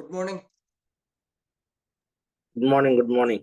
Good morning. Good morning. Good morning.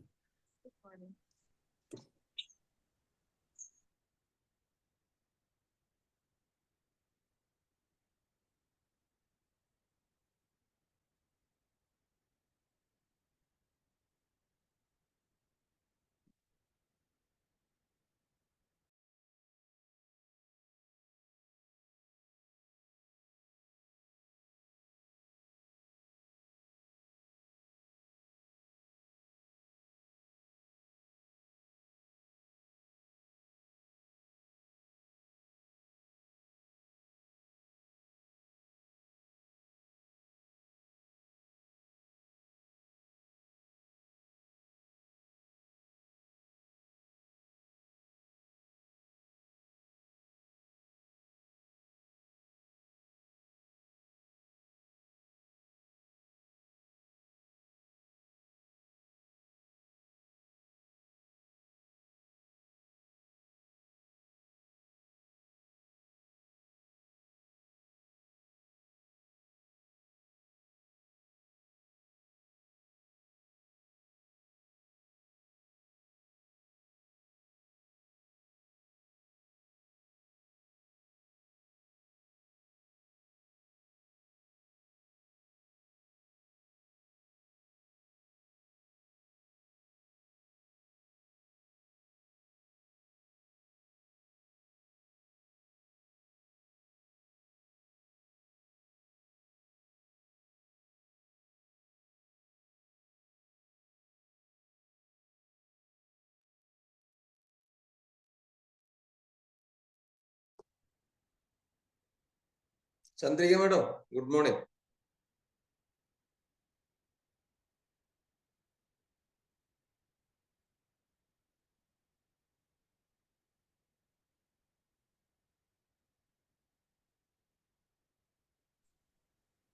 Chandrika madam, good morning.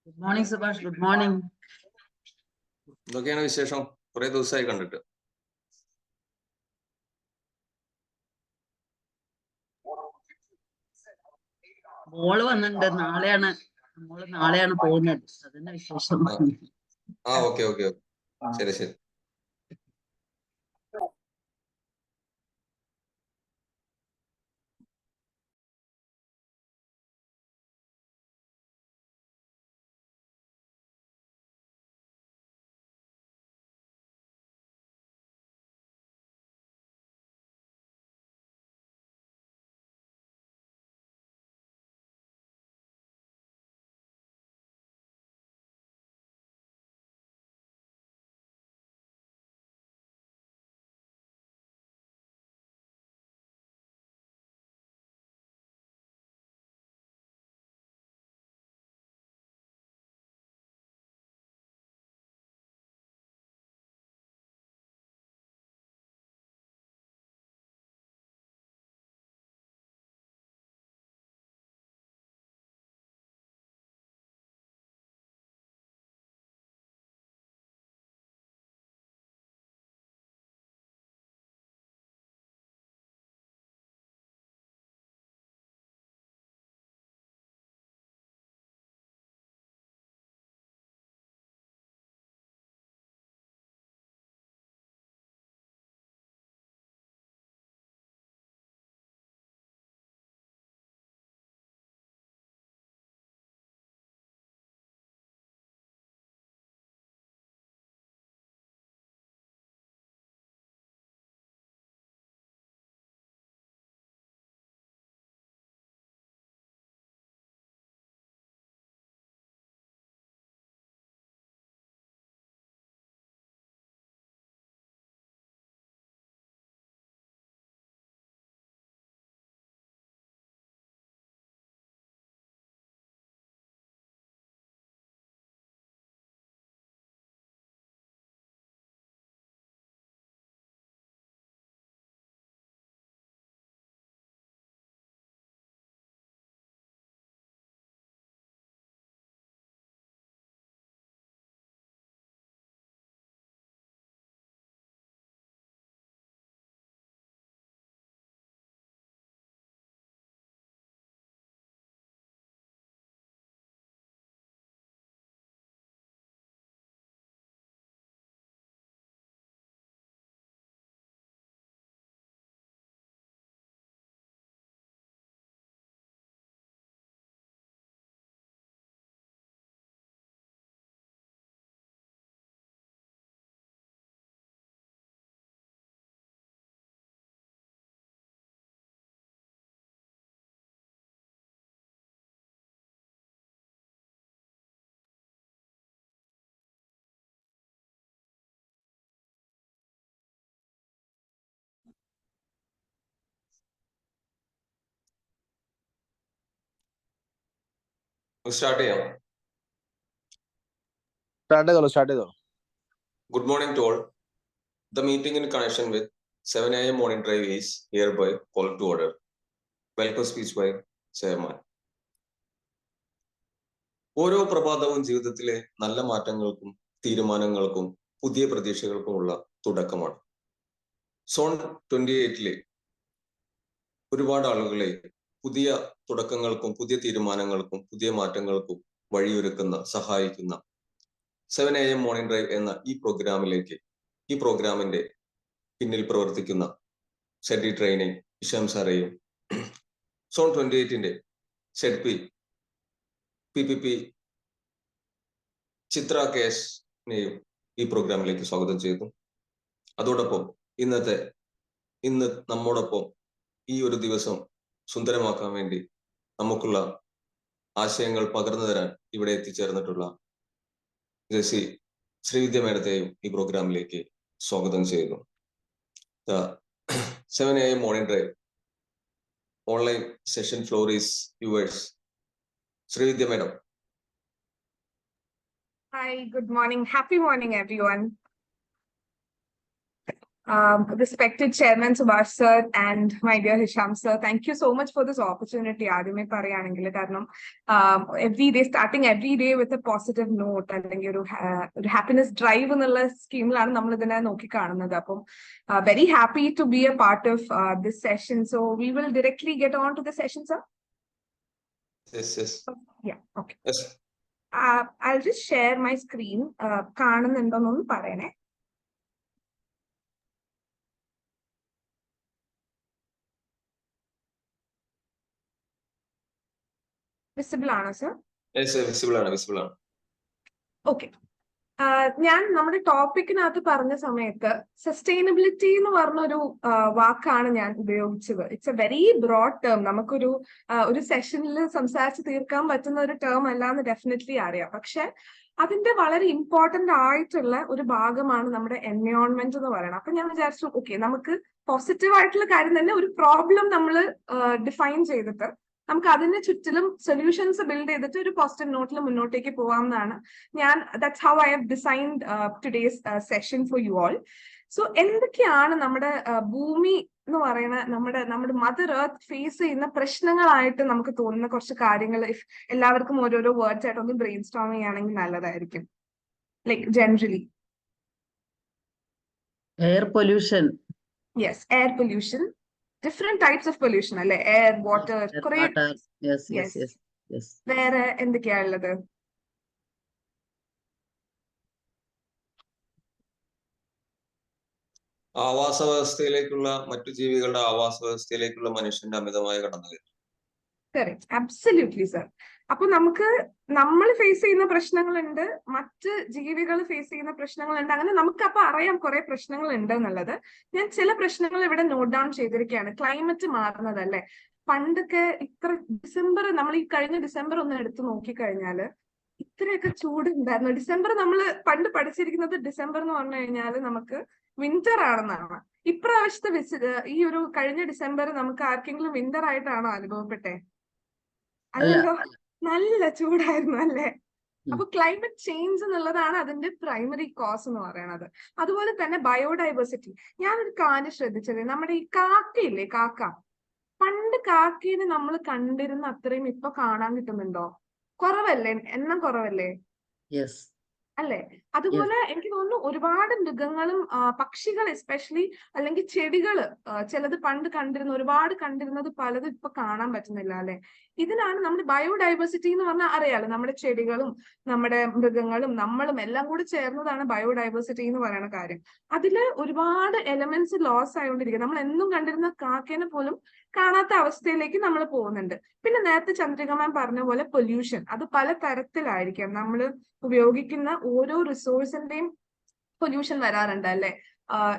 Good morning, Subhash. Good morning. എന്തൊക്കെയാണ് വിശേഷം? കുറെ ദിവസമായി കണ്ടിട്ട്. മോള് വന്നിട്ടുണ്ട്. നാളെയാണ് പോകുന്നത്. അതന്നെ വിശേഷം. ഓക്കെ. ശരി. സ്റ്റാർട്ട് ചെയ്യാം. സ്റ്റാർട്ട് ചെയ്തോ. Good morning to all. The meeting in connection with 7 a.m. morning drive is hereby called to order. Welcome speech by Chairman. ഓരോ പ്രഭാതവും ജീവിതത്തിലെ നല്ല മാറ്റങ്ങൾക്കും തീരുമാനങ്ങൾക്കും പുതിയ പ്രതീക്ഷകൾക്കുമുള്ള തുടക്കമാണ്. സോൺ 28-ലെ ഒരുപാട് ആളുകളെ പുതിയ തുടക്കങ്ങൾക്കും പുതിയ തീരുമാനങ്ങൾക്കും പുതിയ മാറ്റങ്ങൾക്കും വഴിയൊരുക്കുന്ന സഹായിക്കുന്ന 7 a.m. മോർണിംഗ് ഡ്രൈവ് എന്ന ഈ പ്രോഗ്രാമിന്റെ പിന്നിൽ പ്രവർത്തിക്കുന്ന ഷെഡി ട്രെയിനിങ് ഇഷാം സാറേയും സോൺ 28-ന്റെ ഷെഡ്പി PPP ചിത്ര കേസിനെയും ഈ പ്രോഗ്രാമിലേക്ക് സ്വാഗതം ചെയ്തു. അതോടൊപ്പം ഇന്ന് നമ്മോടൊപ്പം ഈ ഒരു ദിവസം സുന്ദരമാക്കാൻ വേണ്ടി നമുക്കുള്ള ആശയങ്ങൾ പകർന്നു തരാൻ ഇവിടെ എത്തിച്ചേർന്നിട്ടുള്ള ജെസി ശ്രീവിദ്യ മേഡത്തെയും ഈ പ്രോഗ്രാമിലേക്ക് സ്വാഗതം ചെയ്യുന്നു. 7 a.m. morning drive online session floor is yours. Srividya madam. Hi, good morning. Happy morning, everyone. Respected Chairman Subhash sir and my dear Hisham sir, thank you so much for this opportunity. Starting every day with a positive note. Happiness drive scheme. Very happy to be a part of this session. So we will directly get on to the session, sir. Yes. Yeah, okay. Yes. I'll just share my screen. Visible ആണ് sir? Yes, visible ആണ്. Okay. ഞാൻ നമ്മുടെ ടോപ്പിക്കിനകത്ത് പറഞ്ഞ സമയത്ത് sustainability എന്ന് പറഞ്ഞൊരു വാക്കാണ് ഞാൻ ഉപയോഗിച്ചത്. It's a very broad term. നമുക്കൊരു സെഷനിൽ സംസാരിച്ച് തീർക്കാൻ പറ്റുന്ന ഒരു ടേം അല്ലാന്ന് ഡെഫിനറ്റ്ലി അറിയാം. പക്ഷെ അതിന്റെ വളരെ ഇമ്പോർട്ടന്റ് ആയിട്ടുള്ള ഒരു ഭാഗമാണ് നമ്മുടെ എൻവയോൺമെന്റ് എന്ന് പറയുന്നത്. അപ്പൊ ഞാൻ വിചാരിച്ചു ഓക്കെ, നമുക്ക് പോസിറ്റീവ് ആയിട്ടുള്ള കാര്യം തന്നെ ഒരു പ്രോബ്ലം നമ്മൾ ഡിഫൈൻ ചെയ്തിട്ട് നമുക്ക് അതിന് ചുറ്റിലും സൊല്യൂഷൻസ് ബിൽഡ് ചെയ്തിട്ട് ഒരു പോസിറ്റീവ് നോട്ടിൽ മുന്നോട്ടേക്ക് പോകാമെന്നാണ് that's how I have designed today's session for you all. So എന്തൊക്കെയാണ് നമ്മുടെ ഭൂമി എന്ന് പറയുന്ന നമ്മുടെ മദർ എർത്ത് ഫേസ് ചെയ്യുന്ന പ്രശ്നങ്ങളായിട്ട് നമുക്ക് തോന്നുന്ന കുറച്ച് കാര്യങ്ങൾ എല്ലാവർക്കും ഓരോരോ വേർഡ്സ് ആയിട്ട് ഒന്ന് ബ്രെയിൻ സ്റ്റോം ചെയ്യുകയാണെങ്കിൽ നല്ലതായിരിക്കും. Like generally air pollution. Yes, air pollution. Different types of pollution, അല്ലെ? എയർ, വാട്ടർ, വേറെ എന്തൊക്കെയാ ഉള്ളത്? ആവാസ വ്യവസ്ഥയിലേക്കുള്ള മറ്റു ജീവികളുടെ ആവാസ വ്യവസ്ഥയിലേക്കുള്ള മനുഷ്യന്റെ അമിതമായ കടന്നുകയറ്റം. Correct, absolutely sir. അപ്പൊ നമ്മൾ ഫേസ് ചെയ്യുന്ന പ്രശ്നങ്ങളുണ്ട്, മറ്റ് ജീവികൾ ഫേസ് ചെയ്യുന്ന പ്രശ്നങ്ങളുണ്ട്. അങ്ങനെ നമുക്ക് അപ്പൊ അറിയാം കുറെ പ്രശ്നങ്ങൾ ഉണ്ട് എന്നുള്ളത്. ഞാൻ ചില പ്രശ്നങ്ങൾ ഇവിടെ നോട്ട് ഡൗൺ ചെയ്തിരിക്കുകയാണ്. ക്ലൈമറ്റ് മാറുന്നതല്ലേ. പണ്ടൊക്കെ നമ്മൾ ഈ കഴിഞ്ഞ ഡിസംബർ ഒന്ന് എടുത്തു നോക്കിക്കഴിഞ്ഞാല് ഇത്രയൊക്കെ ചൂട് ഉണ്ടായിരുന്നു. ഡിസംബർ നമ്മൾ പണ്ട് പഠിച്ചിരിക്കുന്നത് ഡിസംബർ എന്ന് പറഞ്ഞു കഴിഞ്ഞാൽ നമുക്ക് വിന്റർ ആണെന്നാണ്. ഇപ്രാവശ്യത്തെ ഈ ഒരു കഴിഞ്ഞ ഡിസംബർ നമുക്ക് ആർക്കെങ്കിലും വിന്റർ ആയിട്ടാണോ അനുഭവപ്പെട്ടെ? അല്ലല്ലോ, നല്ല ചൂടായിരുന്നു അല്ലേ? അപ്പൊ ക്ലൈമറ്റ് ചേഞ്ച് എന്നുള്ളതാണ് അതിന്റെ പ്രൈമറി കോസ് എന്ന് പറയുന്നത്. അതുപോലെ തന്നെ ബയോഡൈവേഴ്സിറ്റി. ഞാനൊരു കാര്യം ശ്രദ്ധിച്ചത്, നമ്മുടെ ഈ കാക്കയില്ലേ, പണ്ട് കാക്കീനെ നമ്മൾ കണ്ടിരുന്ന അത്രയും ഇപ്പൊ കാണാൻ കിട്ടുന്നുണ്ടോ? കുറവല്ലേ? എണ്ണം കുറവല്ലേ? അല്ലെ? അതുപോലെ എനിക്ക് തോന്നുന്നു ഒരുപാട് മൃഗങ്ങളും പക്ഷികൾ എസ്പെഷ്യലി, അല്ലെങ്കിൽ ചെടികള് ചിലത് പണ്ട് ഒരുപാട് കണ്ടിരുന്നത് പലതും ഇപ്പൊ കാണാൻ പറ്റുന്നില്ല അല്ലെ? ഇതിനാണ് നമ്മുടെ ബയോഡൈവേഴ്സിറ്റി എന്ന് പറഞ്ഞാൽ അറിയാലോ, നമ്മുടെ ചെടികളും നമ്മുടെ മൃഗങ്ങളും നമ്മളും എല്ലാം കൂടി ചേർന്നതാണ് ബയോഡൈവേഴ്സിറ്റി എന്ന് പറയുന്ന കാര്യം. അതില് ഒരുപാട് എലമെന്റ്സ് ലോസ് ആയിക്കൊണ്ടിരിക്കുക. നമ്മൾ എന്നും കണ്ടിരുന്ന കാക്കേനെ പോലും കാണാത്ത അവസ്ഥയിലേക്ക് നമ്മൾ പോകുന്നുണ്ട്. പിന്നെ നേരത്തെ ചന്ദ്രിക മാം പറഞ്ഞ പോലെ പൊല്യൂഷൻ, അത് പല തരത്തിലായിരിക്കാം. നമ്മൾ ഉപയോഗിക്കുന്ന ഓരോ റിസോഴ്സിന്റെയും പൊല്യൂഷൻ വരാറുണ്ട് അല്ലെ?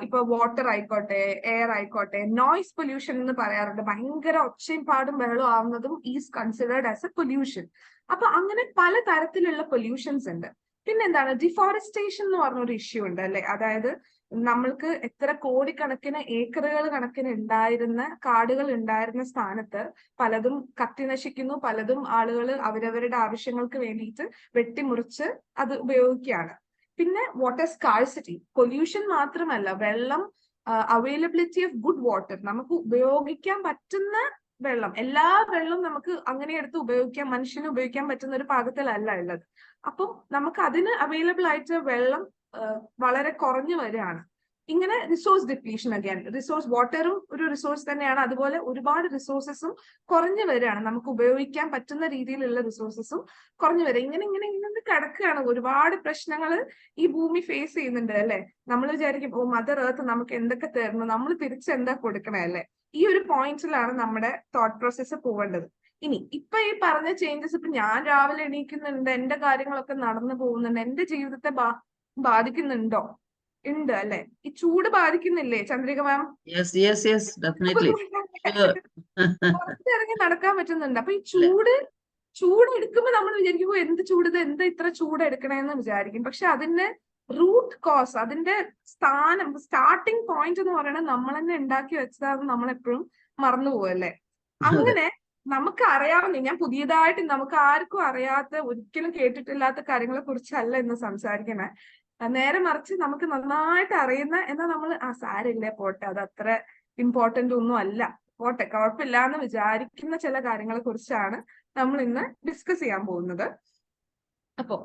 ഇപ്പൊ വാട്ടർ ആയിക്കോട്ടെ, എയർ ആയിക്കോട്ടെ. നോയ്സ് പൊല്യൂഷൻ എന്ന് പറയാറുണ്ട്. ഭയങ്കര ഒച്ചയും പാടും ബഹളവും ആവുന്നതും is considered as a pollution. അപ്പൊ അങ്ങനെ പല തരത്തിലുള്ള പൊല്യൂഷൻസ് ഉണ്ട്. പിന്നെന്താണ് ഡിഫോറസ്റ്റേഷൻ എന്ന് പറഞ്ഞൊരു ഇഷ്യൂ ഉണ്ട് അല്ലെ. അതായത് നമ്മൾക്ക് എത്ര കോടിക്കണക്കിന് ഏക്കറുകൾ കണക്കിന് ഉണ്ടായിരുന്ന കാടുകൾ ഉണ്ടായിരുന്ന സ്ഥാനത്ത് പലതും കത്തിനശിക്കുന്നു, പലതും ആളുകൾ അവരവരുടെ ആവശ്യങ്ങൾക്ക് വേണ്ടിയിട്ട് വെട്ടിമുറിച്ച് അത് ഉപയോഗിക്കുകയാണ്. പിന്നെ വാട്ടർ സ്കാഴ്സിറ്റി, പൊല്യൂഷൻ മാത്രമല്ല, വെള്ളം, അവൈലബിലിറ്റി ഓഫ് ഗുഡ് വാട്ടർ, നമുക്ക് ഉപയോഗിക്കാൻ പറ്റുന്ന വെള്ളം, എല്ലാ വെള്ളവും നമുക്ക് അങ്ങനെ എടുത്ത് ഉപയോഗിക്കാൻ, മനുഷ്യന് ഉപയോഗിക്കാൻ പറ്റുന്ന ഒരു പാകത്തിലല്ല ഉള്ളത്. അപ്പം നമുക്ക് അതിന് അവൈലബിൾ ആയിട്ട് വെള്ളം വളരെ കുറഞ്ഞു വരികയാണ്. ഇങ്ങനെ റിസോഴ്സ് ഡിപ്ലീഷൻ, അഗൈൻ റിസോഴ്സ്, വാട്ടറും ഒരു റിസോഴ്സ് തന്നെയാണ്, അതുപോലെ ഒരുപാട് റിസോഴ്സസും കുറഞ്ഞു വരികയാണ്, നമുക്ക് ഉപയോഗിക്കാൻ പറ്റുന്ന രീതിയിലുള്ള റിസോഴ്സസും കുറഞ്ഞു വരിക. ഇങ്ങനെ കിടക്കുകയാണ്. ഒരുപാട് പ്രശ്നങ്ങൾ ഈ ഭൂമി ഫേസ് ചെയ്യുന്നുണ്ട് അല്ലെ. നമ്മൾ വിചാരിക്കും ഓ മദർ എർത്ത് നമുക്ക് എന്തൊക്കെ തരുന്നു, നമ്മൾ തിരിച്ചെന്താ കൊടുക്കണേ അല്ലെ. ഈ ഒരു പോയിന്റിലാണ് നമ്മുടെ തോട്ട് പ്രോസസ്സ് പോവേണ്ടത്. ഇനി ഇപ്പൊ ഈ പറഞ്ഞ ചേഞ്ചസ്, ഇപ്പൊ ഞാൻ രാവിലെ എണീക്കുന്നുണ്ട്, എന്റെ കാര്യങ്ങളൊക്കെ നടന്നു പോകുന്നുണ്ട്, എന്റെ ജീവിതത്തെ ബാധിക്കുന്നുണ്ടോ? ഉണ്ട് അല്ലെ. ഈ ചൂട് ബാധിക്കുന്നില്ലേ ചന്ദ്രിക മാം? പുറത്തിറങ്ങി നടക്കാൻ പറ്റുന്നുണ്ട്. അപ്പൊ ഈ ചൂട് എടുക്കുമ്പോ നമ്മൾ വിചാരിക്കുമ്പോ എന്ത് ചൂട്, ഇത് എന്താ ഇത്ര ചൂട് എടുക്കണേന്ന് വിചാരിക്കും. പക്ഷെ അതിന്റെ റൂട്ട് കോസ്, അതിന്റെ സ്റ്റാർട്ടിങ് പോയിന്റ് എന്ന് പറയുന്നത് നമ്മൾ തന്നെ ഉണ്ടാക്കി വെച്ചതാണെന്ന് നമ്മളെപ്പോഴും മറന്നു പോവല്ലേ. അങ്ങനെ നമുക്ക് അറിയാവുന്ന, ഞാൻ പുതിയതായിട്ട് നമുക്ക് ആർക്കും അറിയാത്ത, ഒരിക്കലും കേട്ടിട്ടില്ലാത്ത കാര്യങ്ങളെ കുറിച്ചല്ല ഇന്ന് സംസാരിക്കണേ. നേരെ മറിച്ച് നമുക്ക് നന്നായിട്ട് അറിയുന്ന, എന്നാൽ നമ്മൾ സാരില്ലേ പോട്ടെ, അത് അത്ര ഇമ്പോർട്ടന്റ് ഒന്നും അല്ല, പോട്ടെ കുഴപ്പമില്ല എന്ന് വിചാരിക്കുന്ന ചില കാര്യങ്ങളെ കുറിച്ചാണ് നമ്മൾ ഇന്ന് ഡിസ്കസ് ചെയ്യാൻ പോകുന്നത്. അപ്പോ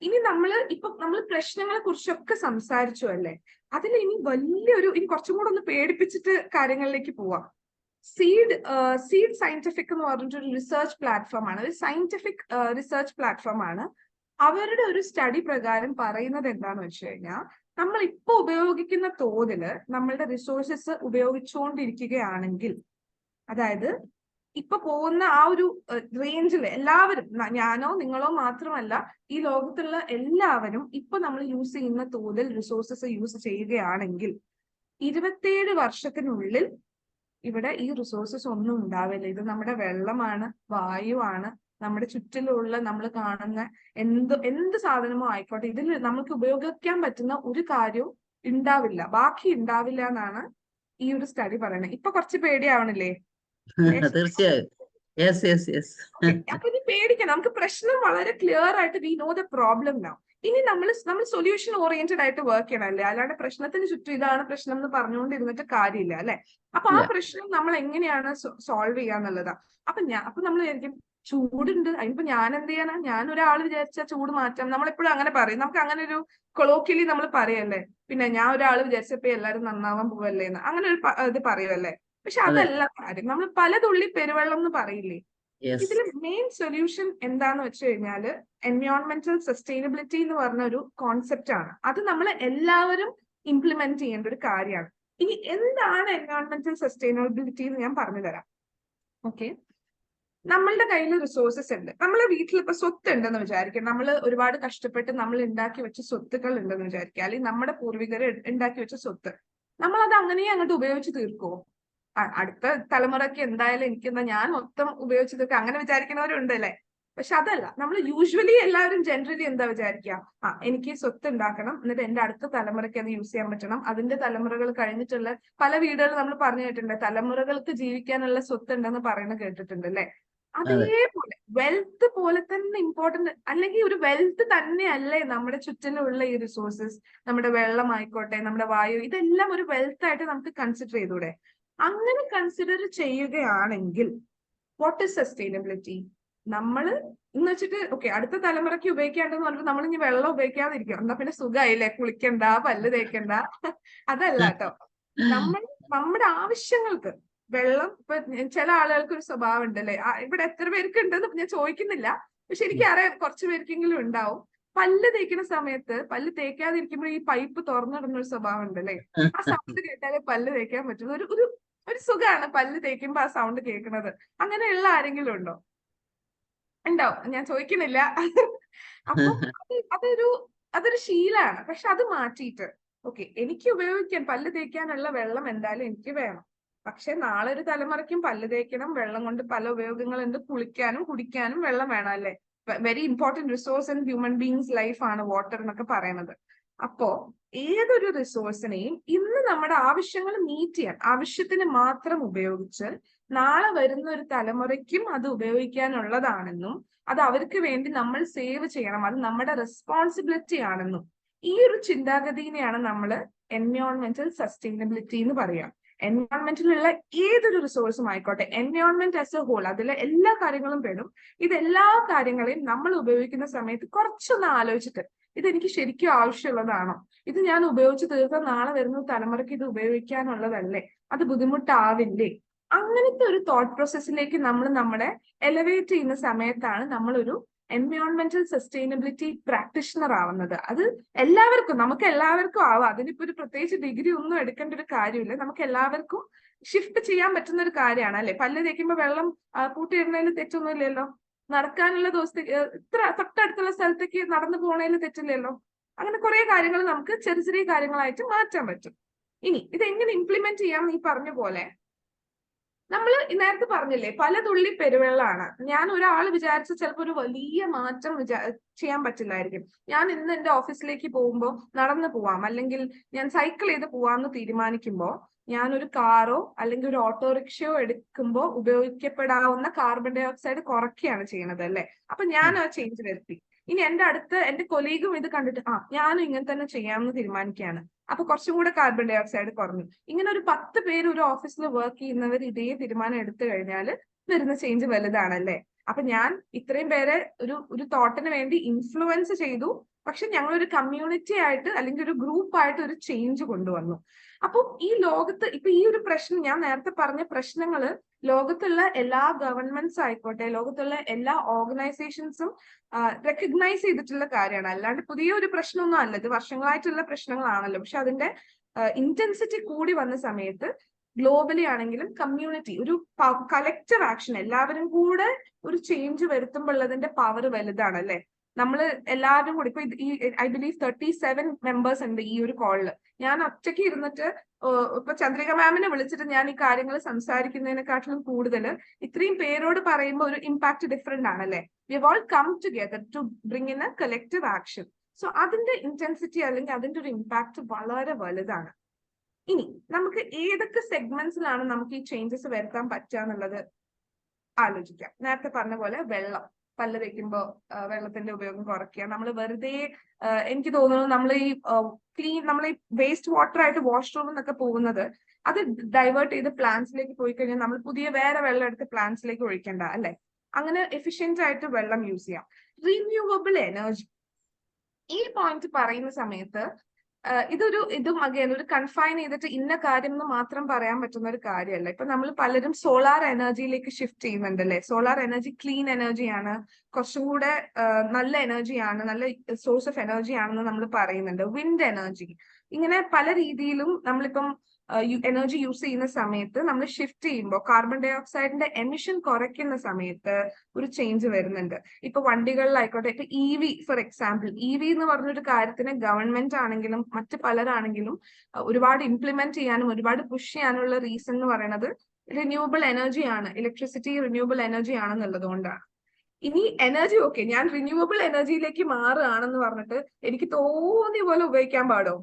ഇനി നമ്മൾ പ്രശ്നങ്ങളെ കുറിച്ചൊക്കെ സംസാരിച്ചു അല്ലേ. അതിൽ ഇനി ഇനി കുറച്ചും കൂടെ ഒന്ന് പേടിപ്പിച്ചിട്ട് കാര്യങ്ങളിലേക്ക് പോവാം. സീഡ് സയന്റിഫിക് എന്ന് പറഞ്ഞിട്ടൊരു റിസർച്ച് പ്ലാറ്റ്ഫോം ആണ്, ഒരു സയന്റിഫിക് റിസർച്ച് പ്ലാറ്റ്ഫോം ആണ്. അവരുടെ ഒരു സ്റ്റഡി പ്രകാരം പറയുന്നത് എന്താന്ന് വെച്ച് കഴിഞ്ഞാൽ, നമ്മൾ ഇപ്പൊ ഉപയോഗിക്കുന്ന തോതില് നമ്മളുടെ റിസോഴ്സസ് ഉപയോഗിച്ചുകൊണ്ടിരിക്കുകയാണെങ്കിൽ, അതായത് ഇപ്പൊ പോകുന്ന ആ ഒരു റേഞ്ചിൽ എല്ലാവരും, ഞാനോ നിങ്ങളോ മാത്രമല്ല, ഈ ലോകത്തുള്ള എല്ലാവരും ഇപ്പൊ നമ്മൾ യൂസ് ചെയ്യുന്ന തോതിൽ റിസോഴ്സസ് യൂസ് ചെയ്യുകയാണെങ്കിൽ 27 വർഷത്തിനുള്ളിൽ ഇവിടെ ഈ റിസോഴ്സസ് ഒന്നും ഉണ്ടാവില്ല. ഇത് നമ്മുടെ വെള്ളമാണ്, വായുവാണ്, നമ്മുടെ ചുറ്റിലുള്ള നമ്മൾ കാണുന്ന എന്ത് സാധനമോ ആയിക്കോട്ടെ, ഇതിൽ നമുക്ക് ഉപയോഗിക്കാൻ പറ്റുന്ന ഒരു കാര്യവും ഉണ്ടാവില്ല, ബാക്കി ഉണ്ടാവില്ല എന്നാണ് ഈ ഒരു സ്റ്റഡി പറയുന്നത്. ഇപ്പൊ കുറച്ച് പേടിയാവണില്ലേ? തീർച്ചയായും. അപ്പൊ ഇനി പേടിക്കണം, നമുക്ക് പ്രശ്നം വളരെ ക്ലിയർ ആയിട്ട് we know the problem now. ഇനി നമ്മൾ സൊല്യൂഷൻ ഓറിയന്റഡ് ആയിട്ട് വർക്ക് ചെയ്യണം അല്ലേ. അല്ലാണ്ട് പ്രശ്നത്തിന് ചുറ്റും ഇതാണ് പ്രശ്നം എന്ന് പറഞ്ഞുകൊണ്ടിരുന്നിട്ട് കാര്യമില്ല അല്ലെ. അപ്പൊ ആ പ്രശ്നം നമ്മൾ എങ്ങനെയാണ് സോൾവ് ചെയ്യാന്നുള്ളതാ. അപ്പൊ നമ്മൾ വിചാരിക്കും ചൂടുണ്ട്, അതിനിപ്പോ ഞാൻ എന്ത് ചെയ്യാനാ, ഞാൻ ഒരാൾ വിചാരിച്ച ചൂട് മാറ്റാം, നമ്മളെപ്പോഴും അങ്ങനെ പറയും. നമുക്ക് അങ്ങനെ ഒരു കൊളോക്കിയലി നമ്മൾ പറയല്ലേ, പിന്നെ ഞാൻ ഒരാൾ വിചാരിച്ചപ്പോ എല്ലാവരും നന്നാവാൻ പോവല്ലേ എന്ന്, അങ്ങനെ ഒരു ഇത് പറയുമല്ലേ. പക്ഷെ അതല്ല കാര്യം. നമ്മൾ പലതുള്ളി പെരുവെള്ളം എന്ന് പറയില്ലേ. ഇതിൽ മെയിൻ സൊല്യൂഷൻ എന്താന്ന് വെച്ച് കഴിഞ്ഞാല് എൻവയോൺമെന്റൽ സസ്റ്റൈനബിലിറ്റി എന്ന് പറഞ്ഞ ഒരു കോൺസെപ്റ്റ് ആണ്. അത് നമ്മൾ എല്ലാവരും ഇംപ്ലിമെന്റ് ചെയ്യേണ്ട ഒരു കാര്യമാണ്. ഇനി എന്താണ് എൻവയോൺമെന്റൽ സസ്റ്റൈനബിലിറ്റി എന്ന് ഞാൻ പറഞ്ഞു തരാം. ഓക്കെ, നമ്മളുടെ കയ്യിൽ റിസോഴ്സസ് ഉണ്ട്. നമ്മളെ വീട്ടിൽ ഇപ്പൊ സ്വത്ത് ഉണ്ടെന്ന് വിചാരിക്കാം, നമ്മൾ ഒരുപാട് കഷ്ടപ്പെട്ട് നമ്മൾ ഉണ്ടാക്കി വെച്ച സ്വത്തുക്കൾ ഉണ്ടെന്ന് വിചാരിക്കുക, അല്ലെങ്കിൽ നമ്മുടെ പൂർവികർ ഉണ്ടാക്കി വെച്ച സ്വത്ത്, നമ്മൾ അത് അങ്ങനെ അങ്ങോട്ട് ഉപയോഗിച്ച് തീർക്കുമോ? അടുത്ത തലമുറയ്ക്ക് എന്തായാലും എനിക്കെന്താ, ഞാൻ മൊത്തം ഉപയോഗിച്ച് തീർക്കുക, അങ്ങനെ വിചാരിക്കുന്നവരുണ്ട് അല്ലെ. പക്ഷെ അതല്ല, നമ്മൾ യൂഷ്വലി എല്ലാവരും ജനറലി എന്താ വിചാരിക്കുക, എനിക്ക് സ്വത്ത് ഉണ്ടാക്കണം, എന്നിട്ട് എന്റെ അടുത്ത തലമുറയ്ക്ക് അത് യൂസ് ചെയ്യാൻ പറ്റണം. അതിന്റെ തലമുറകൾ കഴിഞ്ഞിട്ടുള്ള പല വീടുകൾ നമ്മൾ പറഞ്ഞു കേട്ടിട്ടുണ്ട്, തലമുറകൾക്ക് ജീവിക്കാനുള്ള സ്വത്ത് ഉണ്ടെന്ന് പറയുന്നത് കേട്ടിട്ടുണ്ട് അല്ലെ. അതേപോലെ വെൽത്ത് പോലെ തന്നെ ഇമ്പോർട്ടന്റ്, അല്ലെങ്കിൽ ഒരു വെൽത്ത് തന്നെയല്ലേ നമ്മുടെ ചുറ്റിലുള്ള ഈ റിസോഴ്സസ്, നമ്മുടെ വെള്ളം ആയിക്കോട്ടെ, നമ്മുടെ വായു, ഇതെല്ലാം ഒരു വെൽത്ത് ആയിട്ട് നമുക്ക് കൺസിഡർ ചെയ്തൂടെ? അങ്ങനെ കൺസിഡർ ചെയ്യുകയാണെങ്കിൽ വാട്ട് ഇസ് സസ്റ്റൈനബിലിറ്റി? നമ്മൾ എന്ന് വെച്ചിട്ട് ഓക്കെ അടുത്ത തലമുറയ്ക്ക് ഉപയോഗിക്കാണ്ടെന്ന് പറഞ്ഞിട്ട് നമ്മൾ ഇനി വെള്ളം ഉപയോഗിക്കാതിരിക്കും, എന്നാ പിന്നെ സുഖമായില്ലേ, കുളിക്കണ്ട, പല്ല് തേക്കണ്ട, അതല്ല കേട്ടോ. നമ്മുടെ ആവശ്യങ്ങൾക്ക് വെള്ളം, ഇപ്പൊ ചില ആളുകൾക്ക് ഒരു സ്വഭാവം ഉണ്ട് അല്ലെ, ഇവിടെ എത്ര പേർക്ക് ഉണ്ടെന്ന് ഞാൻ ചോദിക്കുന്നില്ല, പക്ഷെ എനിക്കറിയാം കുറച്ചു പേർക്കെങ്കിലും ഉണ്ടാവും. പല്ല് തേക്കുന്ന സമയത്ത് പല്ല് തേക്കാതിരിക്കുമ്പോൾ ഈ പൈപ്പ് തുറന്നിടുന്ന ഒരു സ്വഭാവം ഉണ്ട് അല്ലെ. ആ സൗണ്ട് കേട്ടാലേ പല്ല് തേക്കാൻ പറ്റും. ഒരു സുഖമാണ് പല്ല് തേക്കുമ്പോ ആ സൗണ്ട് കേൾക്കുന്നത്. അങ്ങനെയുള്ള ആരെങ്കിലും ഉണ്ടോ? ഉണ്ടാവും, ഞാൻ ചോദിക്കുന്നില്ല. അപ്പൊ അതൊരു ശീലാണ്. പക്ഷെ അത് മാറ്റിയിട്ട് ഓക്കെ, എനിക്ക് ഉപയോഗിക്കാൻ പല്ല് തേക്കാനുള്ള വെള്ളം എന്തായാലും എനിക്ക് വേണം. പക്ഷെ നാളെ ഒരു തലമുറയ്ക്കും പല്ല് തേക്കണം, വെള്ളം കൊണ്ട് പല ഉപയോഗങ്ങളുണ്ട്, കുളിക്കാനും കുടിക്കാനും വെള്ളം വേണം അല്ലെ. Very important resource in human beings life ആണ് വാട്ടർ എന്നൊക്കെ പറയുന്നത്. അപ്പോ ഏതൊരു റിസോഴ്സിനെയും ഇന്ന് നമ്മുടെ ആവശ്യങ്ങൾ മീറ്റ് ചെയ്യാൻ, ആവശ്യത്തിന് മാത്രം ഉപയോഗിച്ച് നാളെ വരുന്ന ഒരു തലമുറയ്ക്കും അത് ഉപയോഗിക്കാനുള്ളതാണെന്നും അത് അവർക്ക് വേണ്ടി നമ്മൾ സേവ് ചെയ്യണം, അത് നമ്മുടെ റെസ്പോൺസിബിലിറ്റി ആണെന്നും ഈ ഒരു ചിന്താഗതിനെയാണ് നമ്മൾ എൻവയോൺമെന്റൽ സസ്റ്റൈനബിലിറ്റി എന്ന് പറയാം. എൻവയോൺമെന്റിലുള്ള ഏതൊരു റിസോഴ്സും ആയിക്കോട്ടെ, എൻവയോൺമെന്റ് ആസ് എ ഹോൾ, അതിലെ എല്ലാ കാര്യങ്ങളും പെടും. ഇതെല്ലാ കാര്യങ്ങളെയും നമ്മൾ ഉപയോഗിക്കുന്ന സമയത്ത് കുറച്ചൊന്ന് ആലോചിച്ചിട്ട് ഇതെനിക്ക് ശരിക്കും ആവശ്യമുള്ളതാണോ, ഇത് ഞാൻ ഉപയോഗിച്ച് തീർത്താൽ നാളെ വരുന്ന തലമുറയ്ക്ക് ഇത് ഉപയോഗിക്കാനുള്ളതല്ലേ, അത് ബുദ്ധിമുട്ടാവില്ലേ, അങ്ങനത്തെ ഒരു തോട്ട് പ്രോസസ്സിലേക്ക് നമ്മൾ നമ്മളെ എലവേറ്റ് ചെയ്യുന്ന സമയത്താണ് നമ്മളൊരു എൻവയോൺമെന്റൽ സസ്റ്റൈനബിലിറ്റി പ്രാക്ടീഷണർ ആവുന്നത്. അത് നമുക്ക് എല്ലാവർക്കും ആവാം. അതിനിപ്പോ ഒരു പ്രത്യേകിച്ച് ഡിഗ്രി ഒന്നും എടുക്കേണ്ട ഒരു കാര്യമില്ല. നമുക്ക് എല്ലാവർക്കും ഷിഫ്റ്റ് ചെയ്യാൻ പറ്റുന്ന ഒരു കാര്യമാണ് അല്ലെ. പല്ല് തേക്കുമ്പോ വെള്ളം കൂട്ടിയിടുന്നതിൽ തെറ്റൊന്നുമില്ലല്ലോ. നടക്കാനുള്ള ദിവസത്തേക്ക് ഇത്ര തൊട്ടടുത്തുള്ള സ്ഥലത്തേക്ക് നടന്നു പോണതിൽ തെറ്റില്ലല്ലോ. അങ്ങനെ കുറെ കാര്യങ്ങൾ നമുക്ക് ചെറിയ ചെറിയ കാര്യങ്ങളായിട്ട് മാറ്റാൻ പറ്റും. ഇനി ഇത് എങ്ങനെ ഇംപ്ലിമെന്റ് ചെയ്യാം? ഈ പറഞ്ഞ പോലെ നമ്മൾ നേരത്തെ പറഞ്ഞില്ലേ, പല തുള്ളി പെരുവെള്ളമാണ്. ഞാൻ ഒരാൾ വിചാരിച്ച ചിലപ്പോൾ ഒരു വലിയ മാറ്റം ചെയ്യാൻ പറ്റില്ലായിരിക്കും. ഞാൻ ഇന്ന് എന്റെ ഓഫീസിലേക്ക് പോകുമ്പോൾ നടന്നു പോവാം, അല്ലെങ്കിൽ ഞാൻ സൈക്കിൾ ചെയ്ത് പോവാന്ന് തീരുമാനിക്കുമ്പോൾ ഞാനൊരു കാറോ അല്ലെങ്കിൽ ഒരു ഓട്ടോറിക്ഷയോ എടുക്കുമ്പോൾ ഉപയോഗിക്കപ്പെടാവുന്ന കാർബൺ ഡൈ ഓക്സൈഡ് കുറയ്ക്കുകയാണ് ചെയ്യുന്നത് അല്ലെ. അപ്പൊ ഞാൻ ആ ചേഞ്ച് വരുത്തി. ഇനി എന്റെ കൊലീഗും ഇത് കണ്ടിട്ട് ഞാനും ഇങ്ങനെ തന്നെ ചെയ്യാമെന്ന് തീരുമാനിക്കുകയാണ്. അപ്പൊ കുറച്ചും കൂടെ കാർബൺ ഡൈ ഓക്സൈഡ് കുറഞ്ഞു. ഇങ്ങനെ ഒരു 10 പേര് ഒരു ഓഫീസിൽ വർക്ക് ചെയ്യുന്നവർ ഇതേ തീരുമാനം എടുത്തു കഴിഞ്ഞാൽ വരുന്ന ചേഞ്ച് വലുതാണല്ലേ. അപ്പൊ ഞാൻ ഇത്രയും പേരെ ഒരു തോട്ടിന് വേണ്ടി ഇൻഫ്ലുവൻസ് ചെയ്തു, പക്ഷെ ഞങ്ങൾ ഒരു കമ്മ്യൂണിറ്റി ആയിട്ട് അല്ലെങ്കിൽ ഒരു ഗ്രൂപ്പ് ആയിട്ട് ഒരു ചേഞ്ച് കൊണ്ടുവന്നു. അപ്പൊ ഈ ലോകത്ത് ഇപ്പൊ ഈ ഒരു പ്രശ്നം, ഞാൻ നേരത്തെ പറഞ്ഞ പ്രശ്നങ്ങള് ലോകത്തുള്ള എല്ലാ ഗവൺമെന്റ്സ് ആയിക്കോട്ടെ, ലോകത്തുള്ള എല്ലാ ഓർഗനൈസേഷൻസും റെക്കഗ്നൈസ് ചെയ്തിട്ടുള്ള കാര്യമാണ്. അല്ലാണ്ട് പുതിയ ഒരു പ്രശ്നമൊന്നും അല്ല, ഇത് വർഷങ്ങളായിട്ടുള്ള പ്രശ്നങ്ങളാണല്ലോ. പക്ഷെ അതിന്റെ ഇന്റൻസിറ്റി കൂടി വന്ന സമയത്ത് ഗ്ലോബലി ആണെങ്കിലും കമ്മ്യൂണിറ്റി, ഒരു കളക്റ്റീവ് ആക്ഷൻ, എല്ലാവരും കൂടെ ഒരു ചേഞ്ച് വരുത്തുമ്പോൾ അതിന്റെ പവർ വലുതാണ് അല്ലെ. നമ്മൾ എല്ലാവരും കൂടി ഇപ്പൊ ഈ ഐ ബിലീവ് 37 മെമ്പേഴ്സ് ഉണ്ട് ഈ ഒരു കോളില്. ഞാൻ ഒറ്റയ്ക്ക് ഇരുന്നിട്ട് ഇപ്പൊ ചന്ദ്രിക മാമിനെ വിളിച്ചിട്ട് ഞാൻ ഈ കാര്യങ്ങൾ സംസാരിക്കുന്നതിനെക്കാട്ടിലും കൂടുതൽ ഇത്രയും പേരോട് പറയുമ്പോൾ ഒരു ഇമ്പാക്ട് ഡിഫറെന്റ് ആണല്ലേ. We have all come together to bring in a collective action. So അതിന്റെ ഇന്റൻസിറ്റി അല്ലെങ്കിൽ അതിന്റെ ഒരു ഇമ്പാക്ട് വളരെ വലുതാണ്. ഇനി നമുക്ക് ഏതൊക്കെ സെഗ്മെന്റ്സിലാണ് നമുക്ക് ഈ ചേഞ്ചസ് വരുത്താൻ പറ്റുക എന്നുള്ളത് ആലോചിക്കാം. നേരത്തെ പറഞ്ഞ പോലെ വെള്ളം, പല്ല് തേക്കുമ്പോൾ വെള്ളത്തിന്റെ ഉപയോഗം കുറയ്ക്കുക. നമ്മൾ വെറുതെ എനിക്ക് തോന്നുന്നു നമ്മൾ ഈ വേസ്റ്റ് വാട്ടർ ആയിട്ട് വാഷ്റൂമിൽ നിന്നൊക്കെ പോകുന്നത് അത് ഡൈവേർട്ട് ചെയ്ത് പ്ലാന്റ്സിലേക്ക് പോയി കഴിഞ്ഞാൽ നമ്മൾ പുതിയ വേറെ വെള്ളം എടുത്ത് പ്ലാന്റ്സിലേക്ക് ഒഴിക്കണ്ട അല്ലെ. അങ്ങനെ എഫിഷ്യന്റ് ആയിട്ട് വെള്ളം യൂസ് ചെയ്യാം. റിന്യൂവബിൾ എനർജി, ഈ പോയിന്റ് പറയുന്ന സമയത്ത് ഇതും അഗൈൻ ഒരു കൺഫൈൻ ചെയ്തിട്ട് ഇന്ന കാര്യം എന്ന് മാത്രം പറയാൻ പറ്റുന്ന ഒരു കാര്യമല്ല. ഇപ്പൊ നമ്മൾ പലരും സോളാർ എനർജിയിലേക്ക് ഷിഫ്റ്റ് ചെയ്യുന്നുണ്ടല്ലേ. സോളാർ എനർജി ക്ലീൻ എനർജിയാണ്, കുറച്ചും കൂടെ നല്ല എനർജിയാണ്, നല്ല സോഴ്സ് ഓഫ് എനർജി ആണെന്ന് നമ്മൾ പറയുന്നുണ്ട്. വിൻഡ് എനർജി, ഇങ്ങനെ പല രീതിയിലും നമ്മളിപ്പം എനർജി യൂസ് ചെയ്യുന്ന സമയത്ത് നമ്മൾ ഷിഫ്റ്റ് ചെയ്യുമ്പോൾ കാർബൺ ഡൈ ഓക്സൈഡിന്റെ എമിഷൻ കുറയ്ക്കുന്ന സമയത്ത് ഒരു ചേഞ്ച് വരുന്നുണ്ട്. ഇപ്പൊ വണ്ടികളിലായിക്കോട്ടെ, ഇപ്പൊ EV ഫോർ എക്സാമ്പിൾ, EV എന്ന് പറഞ്ഞൊരു കാര്യത്തിന് ഗവൺമെന്റ് ആണെങ്കിലും മറ്റ് പലരാണെങ്കിലും ഒരുപാട് ഇംപ്ലിമെന്റ് ചെയ്യാനും ഒരുപാട് പുഷ് ചെയ്യാനുള്ള റീസൺ എന്ന് പറയുന്നത് റിന്യൂവബിൾ എനർജി ആണ്, ഇലക്ട്രിസിറ്റി റിന്യൂവബിൾ എനർജി ആണെന്നുള്ളത് കൊണ്ടാണ്. ഇനി എനർജി ഓക്കെ, ഞാൻ റിന്യൂവബിൾ എനർജിയിലേക്ക് മാറുകയാണെന്ന് പറഞ്ഞിട്ട് എനിക്ക് തോന്നിയ പോലെ ഉപയോഗിക്കാൻ പാടോ?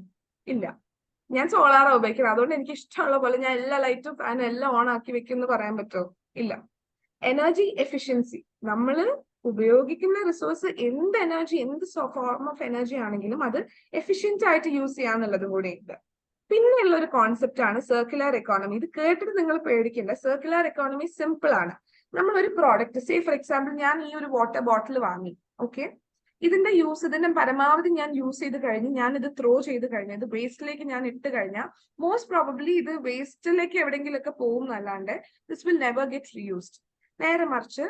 ഇല്ല. ഞാൻ സോളാറാ ഉപയോഗിക്കുന്നത്, അതുകൊണ്ട് എനിക്ക് ഇഷ്ടമുള്ള പോലെ ഞാൻ എല്ലാ ലൈറ്റും ഫാനും എല്ലാം ഓൺ ആക്കി വെക്കും എന്ന് പറയാൻ പറ്റുമോ? ഇല്ല. എനർജി എഫിഷ്യൻസി, നമ്മൾ ഉപയോഗിക്കുന്ന റിസോഴ്സ് എന്ത് എനർജി, എന്ത് ഫോർം ഓഫ് എനർജി ആണെങ്കിലും അത് എഫിഷ്യന്റ് ആയിട്ട് യൂസ് ചെയ്യാന്നുള്ളത് കൂടെ ഉണ്ട്. പിന്നെയുള്ള ഒരു കോൺസെപ്റ്റ് ആണ് സർക്കുലർ എക്കോണമി. ഇത് കേട്ടിട്ട് നിങ്ങൾ പേടിക്കണ്ട. സർക്കുലർ എക്കോണമി സിമ്പിൾ ആണ്. നമ്മൾ ഒരു പ്രോഡക്റ്റ്, സേ ഫോർ എക്സാമ്പിൾ ഞാൻ ഈ ഒരു വാട്ടർ ബോട്ടിൽ വാങ്ങി, ഓക്കെ, ഇതിന്റെ പരമാവധി ഞാൻ യൂസ് ചെയ്ത് കഴിഞ്ഞ് ഞാൻ ഇത് ത്രോ ചെയ്ത് കഴിഞ്ഞാൽ, ഇത് വേസ്റ്റിലേക്ക് ഞാൻ ഇട്ട് കഴിഞ്ഞാൽ മോസ്റ്റ് പ്രോബബ്ലി ഇത് വേസ്റ്റിലേക്ക് എവിടെയെങ്കിലും ഒക്കെ പോകും എന്നല്ലാണ്ട് this will never get reused. നേരെ മറിച്ച്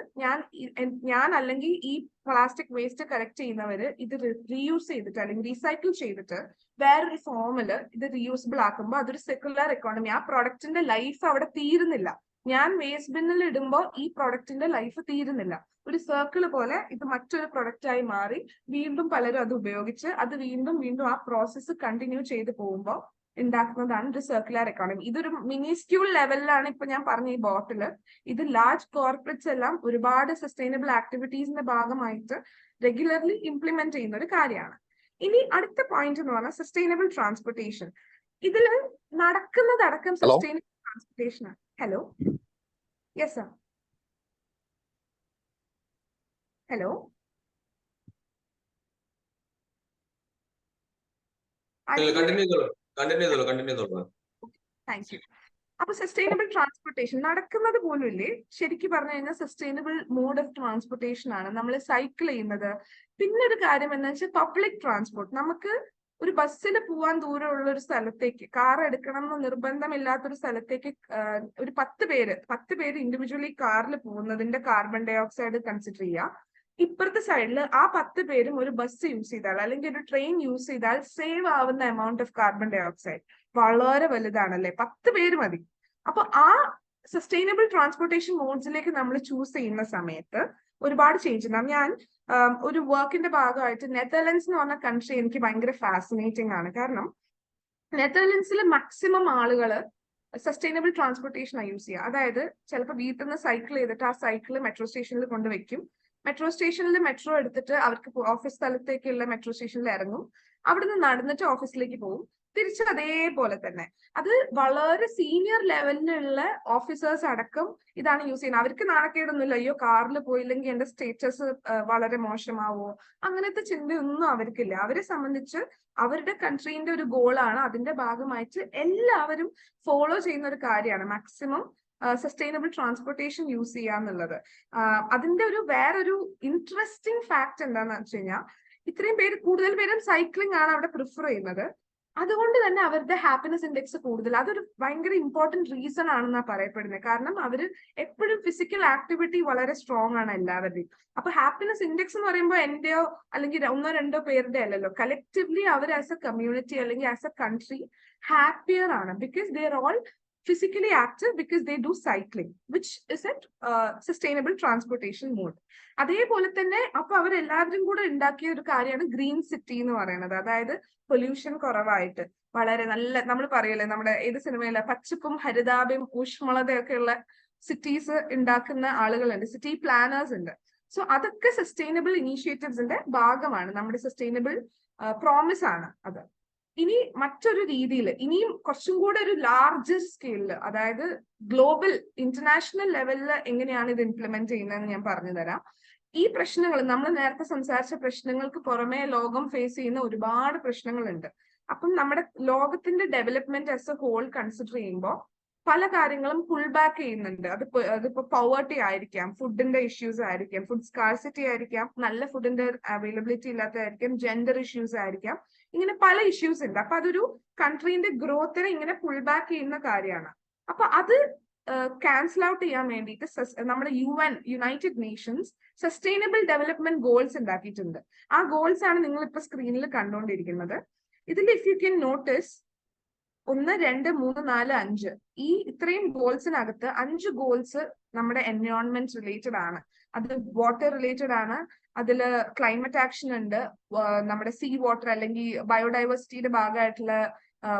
ഞാൻ അല്ലെങ്കിൽ ഈ പ്ലാസ്റ്റിക് വേസ്റ്റ് കളക്ട് ചെയ്യുന്നവര് ഇത് റീയൂസ് ചെയ്തിട്ട് അല്ലെങ്കിൽ റീസൈക്കിൾ ചെയ്തിട്ട് വേറൊരു ഫോമില് ഇത് റീയൂസബിൾ ആക്കുമ്പോൾ അതൊരു സെക്യുലർ എക്കോണമി. ആ പ്രൊഡക്റ്റിന്റെ ലൈഫ് അവിടെ തീരുന്നില്ല. ഞാൻ വേസ്റ്റ് ബിന്നിൽ ഇടുമ്പോൾ ഈ പ്രൊഡക്റ്റിന്റെ ലൈഫ് തീരുന്നില്ല. ഒരു സർക്കിള് പോലെ ഇത് മറ്റൊരു പ്രൊഡക്റ്റ് ആയി മാറി വീണ്ടും പലരും അത് ഉപയോഗിച്ച് അത് വീണ്ടും ആ പ്രോസസ്സ് കണ്ടിന്യൂ ചെയ്ത് പോകുമ്പോൾ ഉണ്ടാക്കുന്നതാണ് ഒരു സർക്കുലർ എക്കോണമി. ഇതൊരു മിനിസ്ക്യൂൾ ലെവലിലാണ് ഇപ്പൊ ഞാൻ പറഞ്ഞ ഈ ബോട്ടില്. ഇത് ലാർജ് കോർപ്പറേറ്റ്സ് എല്ലാം ഒരുപാട് സസ്റ്റൈനബിൾ ആക്ടിവിറ്റീസിന്റെ ഭാഗമായിട്ട് റെഗുലർലി ഇംപ്ലിമെന്റ് ചെയ്യുന്ന ഒരു കാര്യമാണ്. ഇനി അടുത്ത പോയിന്റ് എന്ന് പറഞ്ഞാൽ സസ്റ്റൈനബിൾ ട്രാൻസ്പോർട്ടേഷൻ. ഇതിൽ നടക്കുന്നതടക്കം സസ്റ്റൈനബിൾ ട്രാൻസ്പോർട്ടേഷൻ ആണ്. Hello, yes sir, hello. Thank you. അപ്പൊ സസ്റ്റൈനബിൾ ട്രാൻസ്പോർട്ടേഷൻ നടക്കുന്നത് പോലും ഇല്ലേ, ശരിക്കും പറഞ്ഞു കഴിഞ്ഞാൽ സസ്റ്റൈനബിൾ മോഡ് ഓഫ് ട്രാൻസ്പോർട്ടേഷൻ ആണ്. നമ്മൾ സൈക്കിൾ ചെയ്യുന്നത്. പിന്നെ ഒരു കാര്യം എന്താ വെച്ചാൽ പബ്ലിക് ട്രാൻസ്പോർട്ട്. നമുക്ക് ഒരു ബസ്സിൽ പോവാൻ ദൂരമുള്ള ഒരു സ്ഥലത്തേക്ക് കാർ എടുക്കണം എന്ന് നിർബന്ധമില്ലാത്തൊരു സ്ഥലത്തേക്ക് ഒരു 10 പേര് ഇൻഡിവിജ്വലി കാറിൽ പോകുന്നതിന്റെ കാർബൺ ഡൈ ഓക്സൈഡ് കൺസിഡർ ചെയ്യുക. ഇപ്പുറത്തെ സൈഡിൽ ആ 10 പേരും ഒരു ബസ് യൂസ് ചെയ്താൽ അല്ലെങ്കിൽ ഒരു ട്രെയിൻ യൂസ് ചെയ്താൽ സേവ് ആവുന്ന amount of carbon dioxide വളരെ വലുതാണല്ലേ. 10 പേര് മതി. അപ്പൊ ആ സസ്റ്റൈനബിൾ ട്രാൻസ്പോർട്ടേഷൻ മോഡ്സിലേക്ക് നമ്മൾ ചൂസ് ചെയ്യുന്ന സമയത്ത് ഒരുപാട് ചേഞ്ച് ഉണ്ടാവും. ഞാൻ ഒരു വർക്കിന്റെ ഭാഗമായിട്ട് നെതർലൻഡ്സ് എന്ന് പറഞ്ഞ കൺട്രി എനിക്ക് ഭയങ്കര ഫാസിനേറ്റിംഗ് ആണ്. കാരണം നെതർലൻഡ്സിൽ മാക്സിമം ആളുകള് സസ്റ്റൈനബിൾ ട്രാൻസ്പോർട്ടേഷൻ യൂസ് ചെയ്യുക. അതായത് ചിലപ്പോൾ വീട്ടിൽ നിന്ന് സൈക്കിൾ ചെയ്തിട്ട് ആ സൈക്കിൾ മെട്രോ സ്റ്റേഷനിൽ കൊണ്ടുവയ്ക്കും. മെട്രോ സ്റ്റേഷനിൽ മെട്രോ എടുത്തിട്ട് അവർക്ക് ഓഫീസ് സ്ഥലത്തേക്കുള്ള മെട്രോ സ്റ്റേഷനിൽ ഇറങ്ങും. അവിടുന്ന് നടന്നിട്ട് ഓഫീസിലേക്ക് പോകും. തിരിച്ച് അതേപോലെ തന്നെ. അത് വളരെ സീനിയർ ലെവലിലുള്ള ഓഫീസേഴ്സ് അടക്കം ഇതാണ് യൂസ് ചെയ്യുന്നത്. അവർക്ക് നാണക്കേടൊന്നുമില്ല, അയ്യോ കാറിൽ പോയില്ലെങ്കിൽ എന്റെ സ്റ്റേറ്റസ് വളരെ മോശമാവോ, അങ്ങനത്തെ ചിന്തയൊന്നും അവർക്കില്ല. അവരെ സംബന്ധിച്ച് അവരുടെ കൺട്രീന്റെ ഒരു ഗോളാണ്. അതിന്റെ ഭാഗമായിട്ട് എല്ലാവരും ഫോളോ ചെയ്യുന്ന ഒരു കാര്യമാണ് മാക്സിമം സസ്റ്റൈനബിൾ ട്രാൻസ്പോർട്ടേഷൻ യൂസ് ചെയ്യുക എന്നുള്ളത്. അതിന്റെ ഒരു വേറൊരു ഇൻട്രസ്റ്റിംഗ് ഫാക്ട് എന്താണെന്ന് വെച്ച് കഴിഞ്ഞാൽ ഇത്രയും പേര് കൂടുതൽ പേരും സൈക്ലിംഗ് ആണ് അവിടെ പ്രിഫർ ചെയ്യുന്നത്. അതുകൊണ്ട് തന്നെ അവരുടെ ഹാപ്പിനെസ് ഇൻഡെക്സ് കൂടുതൽ. അതൊരു ഭയങ്കര ഇമ്പോർട്ടന്റ് റീസൺ ആണെന്നാണ് പറയപ്പെടുന്നത്. കാരണം അവര് എപ്പോഴും ഫിസിക്കൽ ആക്ടിവിറ്റി വളരെ സ്ട്രോങ് ആണ് എല്ലാവരുടെയും. അപ്പൊ ഹാപ്പിനെസ് ഇൻഡെക്സ് എന്ന് പറയുമ്പോൾ എന്റെയോ അല്ലെങ്കിൽ 1-2 പേരുടെ അല്ലല്ലോ, കലക്റ്റീവ്ലി അവർ ആസ് എ കമ്മ്യൂണിറ്റി അല്ലെങ്കിൽ ആസ് എ കൺട്രി ഹാപ്പിയർ ആണ്. Because they are all physically active because they do cycling, which is at sustainable transportation mode. അതേപോലെ തന്നെ അപ്പൊ അവരെല്ലാവരും കൂടെ ഉണ്ടാക്കിയ ഒരു കാര്യമാണ് ഗ്രീൻ സിറ്റി എന്ന് പറയുന്നത്. അതായത് പൊല്യൂഷൻ കുറവായിട്ട് വളരെ നല്ല, നമ്മൾ പറയല്ലേ നമ്മുടെ ഏത് സിനിമയിലെ പച്ചപ്പും ഹരിതാപയും ഊഷ്മളതയൊക്കെ ഉള്ള സിറ്റീസ് ഉണ്ടാക്കുന്ന ആളുകളുണ്ട്, സിറ്റി പ്ലാനേഴ്സ് ഉണ്ട്. സോ അതൊക്കെ സസ്റ്റൈനബിൾ ഇനീഷ്യേറ്റീവ്സിന്റെ ഭാഗമാണ്, നമ്മുടെ സസ്റ്റൈനബിൾ പ്രോമിസ് ആണ് അത്. ഇനി മറ്റൊരു രീതിയിൽ ഇനിയും കുറച്ചും കൂടെ ഒരു ലാർജർ സ്കെയിലിൽ, അതായത് ഗ്ലോബൽ ഇന്റർനാഷണൽ ലെവലിൽ എങ്ങനെയാണ് ഇത് ഇംപ്ലിമെന്റ് ചെയ്യുന്നതെന്ന് ഞാൻ പറഞ്ഞു തരാം. ഈ പ്രശ്നങ്ങൾ നമ്മൾ നേരത്തെ സംസാരിച്ച പ്രശ്നങ്ങൾക്ക് പുറമെ ലോകം ഫേസ് ചെയ്യുന്ന ഒരുപാട് പ്രശ്നങ്ങളുണ്ട്. അപ്പം നമ്മുടെ ലോകത്തിന്റെ development as a whole consider ചെയ്യുമ്പോൾ പല കാര്യങ്ങളും പുൾ ബാക്ക് ചെയ്യുന്നുണ്ട്. അതിപ്പോ പവർട്ടി ആയിരിക്കാം, ഫുഡിന്റെ ഇഷ്യൂസ് ആയിരിക്കാം, ഫുഡ് സ്കാർസിറ്റി ആയിരിക്കാം, നല്ല ഫുഡിന്റെ അവൈലബിലിറ്റി ഇല്ലാത്തതായിരിക്കാം, ജെൻഡർ ഇഷ്യൂസ് ആയിരിക്കാം, ഇങ്ങനെ പല ഇഷ്യൂസ് ഉണ്ട്. അപ്പൊ അതൊരു കൺട്രീന്റെ ഗ്രോത്തിനെ ഇങ്ങനെ പുൾ ബാക്ക് ചെയ്യുന്ന കാര്യമാണ്. അപ്പൊ അത് ക്യാൻസൽ ഔട്ട് ചെയ്യാൻ വേണ്ടിയിട്ട് നമ്മുടെ United Nations sustainable development goals ഉണ്ടാക്കിയിട്ടുണ്ട്. ആ ഗോൾസ് ആണ് നിങ്ങൾ ഇപ്പൊ സ്ക്രീനിൽ കണ്ടുകൊണ്ടിരിക്കുന്നത്. ഇതിൽ ഇഫ് യു ക്യാൻ നോട്ടീസ് 1, 2, 3, 4, 5 ഈ ഇത്രയും ഗോൾസിനകത്ത് 5 ഗോൾസ് നമ്മുടെ എൻവയോൺമെന്റ് റിലേറ്റഡ് ആണ്. അത് വാട്ടർ റിലേറ്റഡ് ആണ്, അതില് ക്ലൈമറ്റ് ആക്ഷൻ ഉണ്ട്, നമ്മുടെ സീ വാട്ടർ അല്ലെങ്കിൽ ബയോഡൈവേഴ്സിറ്റിയുടെ ഭാഗമായിട്ടുള്ള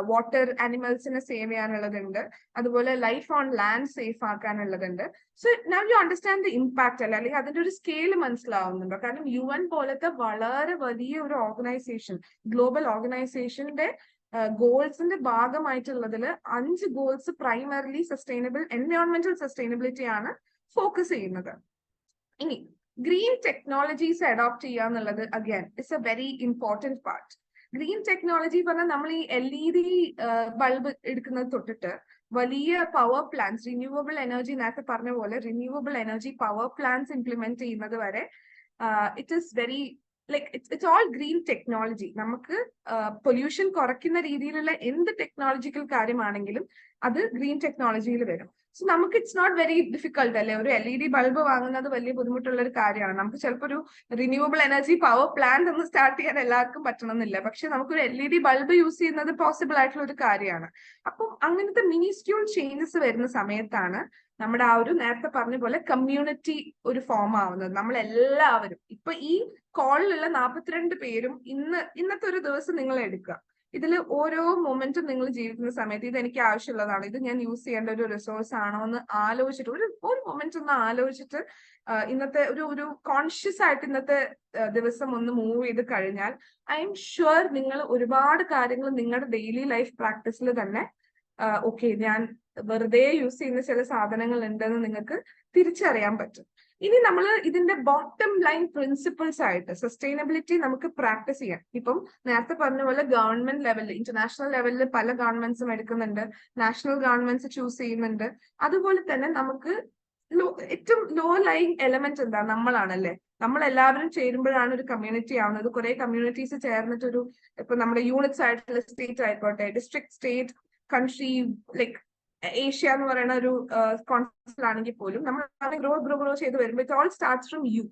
വാട്ടർ ആനിമൽസിനെ സേവ് ചെയ്യാനുള്ളതുണ്ട്, അതുപോലെ ലൈഫ് ഓൺ ലാൻഡ് സേഫ് ആക്കാനുള്ളതുണ്ട്. So now you understand the impact അല്ല, അല്ലെങ്കിൽ അതിന്റെ ഒരു സ്കെയിൽ മനസ്സിലാവുന്നുണ്ടോ? കാരണം UN പോലത്തെ വളരെ വലിയ ഒരു ഓർഗനൈസേഷൻ, ഗ്ലോബൽ ഓർഗനൈസേഷന്റെ ഗോൾസിന്റെ ഭാഗമായിട്ടുള്ളതിൽ 5 ഗോൾസ് പ്രൈമറിലി സസ്റ്റൈനബിൾ എൻവയോൺമെന്റൽ സസ്റ്റൈനബിലിറ്റി ആണ് ഫോക്കസ് ചെയ്യുന്നത്. ഇനി ഗ്രീൻ ടെക്നോളജീസ് അഡോപ്റ്റ് ചെയ്യുക എന്നുള്ളത് again it's a very important part. Green technology പറഞ്ഞാൽ നമ്മൾ ഈ LED ബൾബ് എടുക്കുന്നത് തൊട്ടിട്ട് വലിയ പവർ പ്ലാന്റ്സ്, റിന്യൂവബിൾ എനർജി നേരത്തെ പറഞ്ഞ പോലെ renewable energy power plants implement ചെയ്യുന്നത് വരെ it is very like it's all green technology. നമുക്ക് പൊല്യൂഷൻ കുറയ്ക്കുന്ന രീതിയിലുള്ള എന്ത് ടെക്നോളജിക്കൽ കാര്യമാണെങ്കിലും അത് ഗ്രീൻ ടെക്നോളജിയിൽ വരും. സോ നമുക്ക് ഇറ്റ്സ് നോട്ട് വെരി ഡിഫിക്കൾട്ട് അല്ലെ, ഒരു LED ബൾബ് വാങ്ങുന്നത് വലിയ ബുദ്ധിമുട്ടുള്ള ഒരു കാര്യമാണ്. നമുക്ക് ചിലപ്പോൾ ഒരു റിന്യൂവബിൾ എനർജി പവർ പ്ലാന്റ് ഒന്ന് സ്റ്റാർട്ട് ചെയ്യാൻ എല്ലാവർക്കും പറ്റണമെന്നില്ല, പക്ഷെ നമുക്കൊരു LED ബൾബ് യൂസ് ചെയ്യുന്നത് പോസിബിൾ ആയിട്ടുള്ള ഒരു കാര്യമാണ്. അപ്പം അങ്ങനത്തെ മിനിസ്ക്യൂൾ ചേഞ്ചസ് വരുന്ന സമയത്താണ് നമ്മുടെ ആ ഒരു നേരത്തെ പറഞ്ഞ പോലെ കമ്മ്യൂണിറ്റി ഒരു ഫോം ആവുന്നത്. നമ്മൾ എല്ലാവരും ഇപ്പൊ ഈ കോളിലുള്ള 42 പേരും ഇന്നത്തെ ഒരു ദിവസം നിങ്ങൾ എടുക്കുക, ഇതിൽ ഓരോ മൊമെന്റും നിങ്ങൾ ജീവിക്കുന്ന സമയത്ത് ഇത് എനിക്ക് ആവശ്യമുള്ളതാണ്, ഇത് ഞാൻ യൂസ് ചെയ്യേണ്ട ഒരു റിസോഴ്സ് ആണോ എന്ന് ആലോചിച്ചിട്ട് ഒരു മൊമെന്റ് ഒന്ന് ആലോചിച്ചിട്ട് ഇന്നത്തെ ഒരു കോൺഷ്യസ് ആയിട്ട് ഇന്നത്തെ ദിവസം ഒന്ന് മൂവ് ചെയ്ത് കഴിഞ്ഞാൽ ഐ എം ഷുവർ നിങ്ങൾ ഒരുപാട് കാര്യങ്ങൾ നിങ്ങളുടെ ഡെയിലി ലൈഫ് പ്രാക്ടീസിൽ തന്നെ ഓക്കെ ഞാൻ വെറുതെ യൂസ് ചെയ്യുന്ന ചില സാധനങ്ങൾ ഉണ്ടെന്ന് നിങ്ങൾക്ക് തിരിച്ചറിയാൻ പറ്റും. ഇനി നമ്മൾ ഇതിന്റെ ബോട്ടം ലൈൻ പ്രിൻസിപ്പിൾസ് ആയിട്ട് സസ്റ്റൈനബിലിറ്റി നമുക്ക് പ്രാക്ടീസ് ചെയ്യാം. ഇപ്പം നേരത്തെ പറഞ്ഞ പോലെ ഗവൺമെന്റ് ലെവലിൽ, ഇന്റർനാഷണൽ ലെവലിൽ പല ഗവൺമെന്റ്സും എടുക്കുന്നുണ്ട്, നാഷണൽ ഗവൺമെന്റ്സ് ചൂസ് ചെയ്യുന്നുണ്ട്. അതുപോലെ തന്നെ നമുക്ക് ഏറ്റവും ലോ ലൈങ് എലമെന്റ് എന്താ, നമ്മളാണല്ലേ. നമ്മൾ എല്ലാവരും ചേരുമ്പോഴാണ് ഒരു കമ്മ്യൂണിറ്റി ആവുന്നത്. കുറെ കമ്മ്യൂണിറ്റീസ് ചേർന്നിട്ടൊരു ഇപ്പൊ നമ്മുടെ യൂണിറ്റ്സ് ആയിട്ടുള്ള സ്റ്റേറ്റ് ആയിക്കോട്ടെ, district, state, country, like Asia എന്ന് പറയുന്ന ഒരു കോൺസെപ്റ്റിലാണെങ്കിൽ പോലും നമ്മൾ ഗ്രോ ചെയ്ത് വരുമ്പോൾ it all starts from you,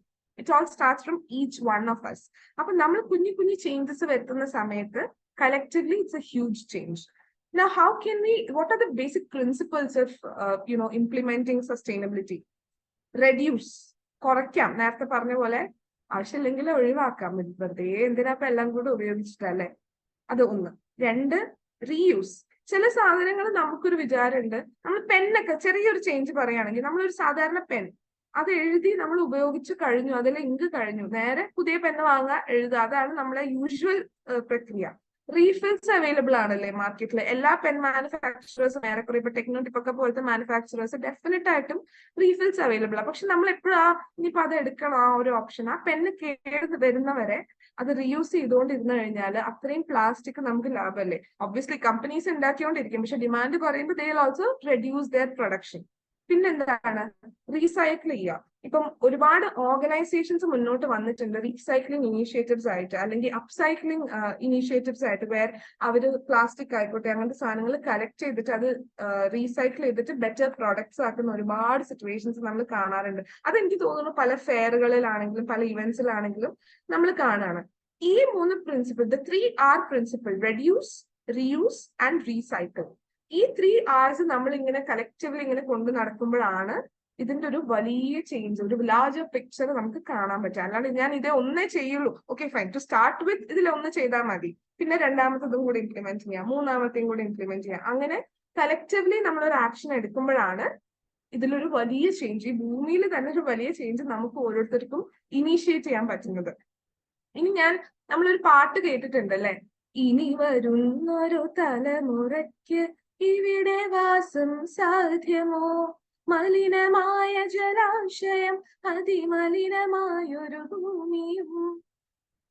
it all starts from each one of us. അപ്പൊ നമ്മൾ കുഞ്ഞു കുഞ്ഞു ചേഞ്ചസ് വരുത്തുന്ന സമയത്ത് collectively it's a huge change. Now how can we, what are the basic principles of implementing sustainability? Reduce, കുറയ്ക്കാം, നേരത്തെ പറഞ്ഞ പോലെ ആവശ്യമില്ലെങ്കിൽ ഒഴിവാക്കാം, വെറുതെ എന്തിനാ ഇപ്പൊ എല്ലാം കൂടെ ഉപയോഗിച്ചിട്ടല്ലേ. അത് ഒന്ന്. രണ്ട്, റീയൂസ്. ചില സാധനങ്ങൾ നമുക്കൊരു വിചാരമുണ്ട്, നമ്മൾ പെന്നൊക്കെ ചെറിയൊരു ചേഞ്ച് പറയുകയാണെങ്കിൽ നമ്മളൊരു സാധാരണ പെൻ അത് എഴുതി നമ്മൾ ഉപയോഗിച്ച് കഴിഞ്ഞു, അതിൽ ഇങ്ക് കഴിഞ്ഞു, നേരെ പുതിയ പെന്ന് വാങ്ങുക, എഴുതുക, അതാണ് നമ്മളെ യൂഷ്വൽ പ്രക്രിയ. റീഫിൽസ് അവൈലബിൾ ആണല്ലേ മാർക്കറ്റിൽ. എല്ലാ പെൻ മാനുഫാക്ചറേഴ്സും ഏറെക്കുറെ ഇപ്പൊ ടെക്നോട്ടിക് ഒക്കെ പോലത്തെ മാനുഫാക്ചറേഴ്സ് ഡെഫിനറ്റ് ആയിട്ടും റീഫിൽസ് അവൈലബിൾ ആണ്. പക്ഷെ നമ്മൾ എപ്പോഴും ഇനിയിപ്പോ അത് എടുക്കണം, ആ ഒരു ഓപ്ഷൻ, ആ പെന്ന് കേട് വരുന്നവരെ അത് റീയൂസ് ചെയ്തുകൊണ്ടിരുന്നു കഴിഞ്ഞാൽ അത്രയും പ്ലാസ്റ്റിക് നമുക്ക് ലാഭമല്ലേ. ഒബ്വിയസ്ലി കമ്പനീസ് ഉണ്ടാക്കിക്കൊണ്ടിരിക്കും, പക്ഷെ ഡിമാൻഡ് കുറയുമ്പോൾ they will also reduce there production. പിന്നെന്താണ്, റീസൈക്കിൾ ചെയ്യുക. ഇപ്പം ഒരുപാട് ഓർഗനൈസേഷൻസ് മുന്നോട്ട് വന്നിട്ടുണ്ട് റീസൈക്ലിംഗ് ഇനീഷ്യേറ്റീവ്സ് ആയിട്ട്, അല്ലെങ്കിൽ അപ്സൈക്ലിംഗ് ഇനീഷ്യേറ്റീവ്സ് ആയിട്ട്, വേർ അവര് പ്ലാസ്റ്റിക് ആയിക്കോട്ടെ അങ്ങനത്തെ സാധനങ്ങൾ കളക്ട് ചെയ്തിട്ട് അത് റീസൈക്കിൾ ചെയ്തിട്ട് ബെറ്റർ പ്രോഡക്ട്സ് ആക്കുന്ന ഒരുപാട് സിറ്റുവേഷൻസ് നമ്മൾ കാണാറുണ്ട്. അതെനിക്ക് തോന്നുന്നു പല ഫെയറുകളിലാണെങ്കിലും പല ഇവന്റ്സിലാണെങ്കിലും നമ്മൾ കാണാണ്. ഈ 3 principle, the 3R principle, reduce, reuse and recycle, ഈ 3Rs നമ്മൾ ഇങ്ങനെ കളക്റ്റീവ്ലി ഇങ്ങനെ കൊണ്ടു നടക്കുമ്പോഴാണ് ഇതിന്റെ ഒരു വലിയ ചേഞ്ച്, ഒരു ലാർജർ പിക്ചർ നമുക്ക് കാണാൻ പറ്റുക. അല്ലാണ്ട് ഞാൻ ഇതേ ഒന്നേ ചെയ്യുള്ളൂ, okay fine, to start with ഇതിലൊന്ന് ചെയ്താൽ മതി, പിന്നെ രണ്ടാമത്തതും കൂടി ഇംപ്ലിമെന്റ് ചെയ്യാം, മൂന്നാമത്തെയും കൂടി ഇംപ്ലിമെന്റ് ചെയ്യാം, അങ്ങനെ കളക്റ്റീവ്ലി നമ്മളൊരു ആക്ഷൻ എടുക്കുമ്പോഴാണ് ഇതിലൊരു വലിയ ചേഞ്ച്, ഈ ഭൂമിയിൽ തന്നെ ഒരു വലിയ ചേഞ്ച് നമുക്ക് ഓരോരുത്തർക്കും ഇനീഷ്യേറ്റ് ചെയ്യാൻ പറ്റുന്നത്. ഇനി നമ്മളൊരു പാട്ട് കേട്ടിട്ടുണ്ട് അല്ലെ, ഇനി വരുന്നൊരു തലമുറയ്ക്ക് ഇവിടെ വാസം സാധ്യമോ, മലിനമായ ജലാശയം, അതിമലിനമായൊരു ഭൂമിയും.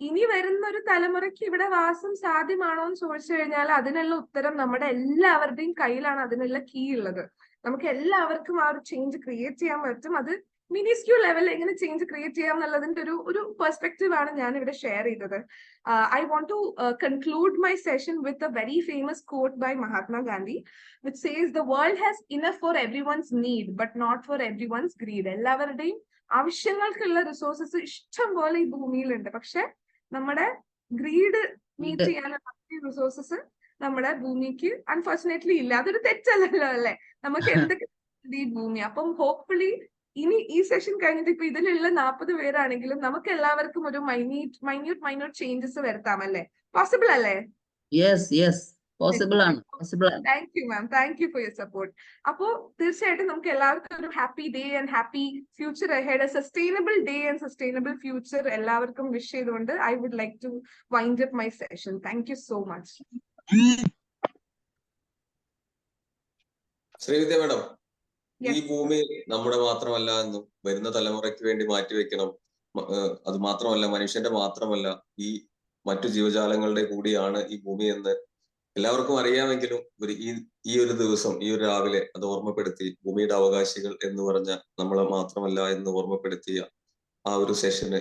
ഇനി വരുന്ന ഒരു തലമുറയ്ക്ക് ഇവിടെ വാസം സാധ്യമാണോ എന്ന് ചോദിച്ചു കഴിഞ്ഞാൽ അതിനുള്ള ഉത്തരം നമ്മുടെ എല്ലാവരുടെയും കയ്യിലാണ്, അതിനുള്ള കീ ഉള്ളത്. നമുക്ക് എല്ലാവർക്കും ആ ഒരു ചേഞ്ച് ക്രിയേറ്റ് ചെയ്യാൻ പറ്റും. അത് മിനിസ്ക്യൂൾ ലെവലിൽ എങ്ങനെ ചേഞ്ച് ക്രിയേറ്റ് ചെയ്യാം എന്നുള്ളതിന്റെ ഒരു പെർസ്പെക്റ്റീവ് ആണ് ഞാൻ ഇവിടെ ഷെയർ ചെയ്തത്. I want to conclude my session with a very famous quote by Mahatma Gandhi, which says, "The world has enough for everyone's need, but not for everyone's greed." എല്ലാവരുടെയും ആവശ്യങ്ങൾക്കുള്ള resources ഇഷ്ടം പോലെ ഈ ഭൂമിയിലുണ്ട്, പക്ഷെ നമ്മുടെ ഗ്രീഡ് മീറ്റ് ചെയ്യാനുള്ള resources നമ്മുടെ ഭൂമിക്ക് unfortunately ഇല്ല. അതൊരു തെറ്റല്ലല്ലോ അല്ലെ, നമുക്ക് എന്തൊക്കെ ഈ ഭൂമി. അപ്പം ഹോപ്പ്ഫുള്ളി ഇനി ഈ സെഷൻ കഴിഞ്ഞിട്ട് ഇപ്പൊ ഇതിലുള്ള 40 പേരാണെങ്കിലും നമുക്ക് എല്ലാവർക്കും ഒരു മൈന്യൂട്ട് ചേഞ്ചസ് വരുത്താം അല്ലേ? പോസിബിൾ അല്ലേ? പോസിബിൾ ആണ്. Thank you ma'am, thank you for your support. അപ്പോ തീർച്ചയായിട്ടും നമുക്ക് എല്ലാവർക്കും ഒരു happy day and happy future ahead, sustainable day and sustainable future എല്ലാവർക്കും വിഷ് ചെയ്തുകൊണ്ട് I would like to wind up my session. Thank you so much. Srividya madam, ഈ ഭൂമി നമ്മുടെ മാത്രമല്ല എന്നും വരുന്ന തലമുറയ്ക്ക് വേണ്ടി മാറ്റിവെക്കണം, അത് മാത്രമല്ല മനുഷ്യന്റെ മാത്രമല്ല ഈ മറ്റു ജീവജാലങ്ങളുടെ കൂടിയാണ് ഈ ഭൂമി എന്ന് എല്ലാവർക്കും അറിയാമെങ്കിലും ഈ ഒരു ദിവസം, ഈ ഒരു രാവിലെ അത് ഓർമ്മപ്പെടുത്തി, ഭൂമിയുടെ അവകാശികൾ എന്ന് പറഞ്ഞ നമ്മളെ മാത്രമല്ല എന്ന് ഓർമ്മപ്പെടുത്തിയ ആ ഒരു സെഷന്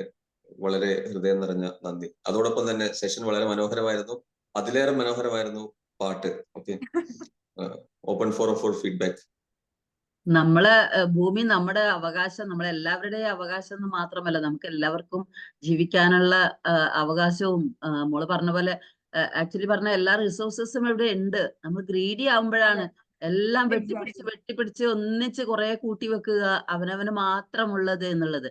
വളരെ ഹൃദയം നിറഞ്ഞ നന്ദി. അതോടൊപ്പം തന്നെ സെഷൻ വളരെ മനോഹരമായിരുന്നു, അതിലേറെ മനോഹരമായിരുന്നു പാട്ട്. Okay, open four feedback. നമ്മളെ ഭൂമി നമ്മുടെ അവകാശം, നമ്മളെല്ലാവരുടെയും അവകാശം എന്ന് മാത്രമല്ല, നമുക്ക് എല്ലാവർക്കും ജീവിക്കാനുള്ള അവകാശവും, മോള് പറഞ്ഞ പോലെ ആക്ച്വലി പറഞ്ഞ എല്ലാ റിസോഴ്സസും ഇവിടെ ഉണ്ട്. നമ്മൾ ഗ്രീഡി ആവുമ്പോഴാണ് എല്ലാം Exactly. വെട്ടിപ്പിടിച്ച് ഒന്നിച്ച് കുറെ കൂട്ടി വെക്കുക, അവനവന് മാത്രമുള്ളത് എന്നുള്ളത്.